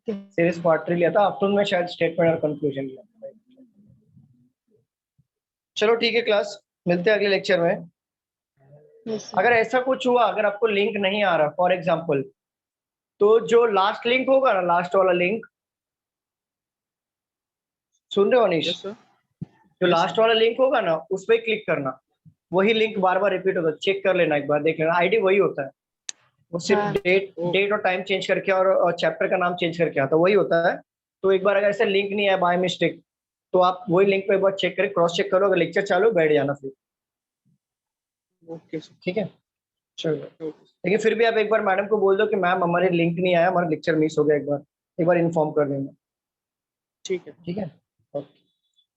सीरीज पार्ट 3 लिया था, आफ्टरनून में शायद स्टेटमेंट और कंक्लूजन लिया था, right? चलो ठीक है क्लास, मिलते हैं अगले लेक्चर में। अगर ऐसा कुछ हुआ, अगर आपको लिंक नहीं आ रहा फॉर एग्जांपल, तो जो लास्ट लिंक होगा ना, लास्ट वाला लिंक, सुन रहे हो अनीश? Yes sir. जो लास्ट वाला लिंक होगा ना उस पर क्लिक करना, वही लिंक बार बार रिपीट होता है, चेक कर लेना, एक बार देख लेना, आईडी वही होता है, वो सिर्फ हाँ। डेट और टाइम चेंज करके और चैप्टर का नाम चेंज करके आता है, वही होता है। तो एक बार अगर ऐसा लिंक नहीं है बाय मिस्टेक, तो आप वही लिंक पे एक बार चेक करें, क्रॉस चेक करो, अगर लेक्चर चालू बैठ जाना फिर। Okay sir. ठीक है, चलो। ओके। लेकिन फिर भी आप एक बार मैडम को बोल दो कि मैम हमारे लिंक नहीं आया, हमारा लेक्चर मिस हो गया, एक बार इन्फॉर्म कर देना। ठीक है। ठीक है, ओके।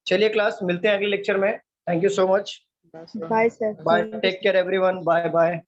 चलिए क्लास, मिलते हैं अगले लेक्चर में। Thank you so much. Bye sir. Bye sir. Bye, take care everyone, bye bye.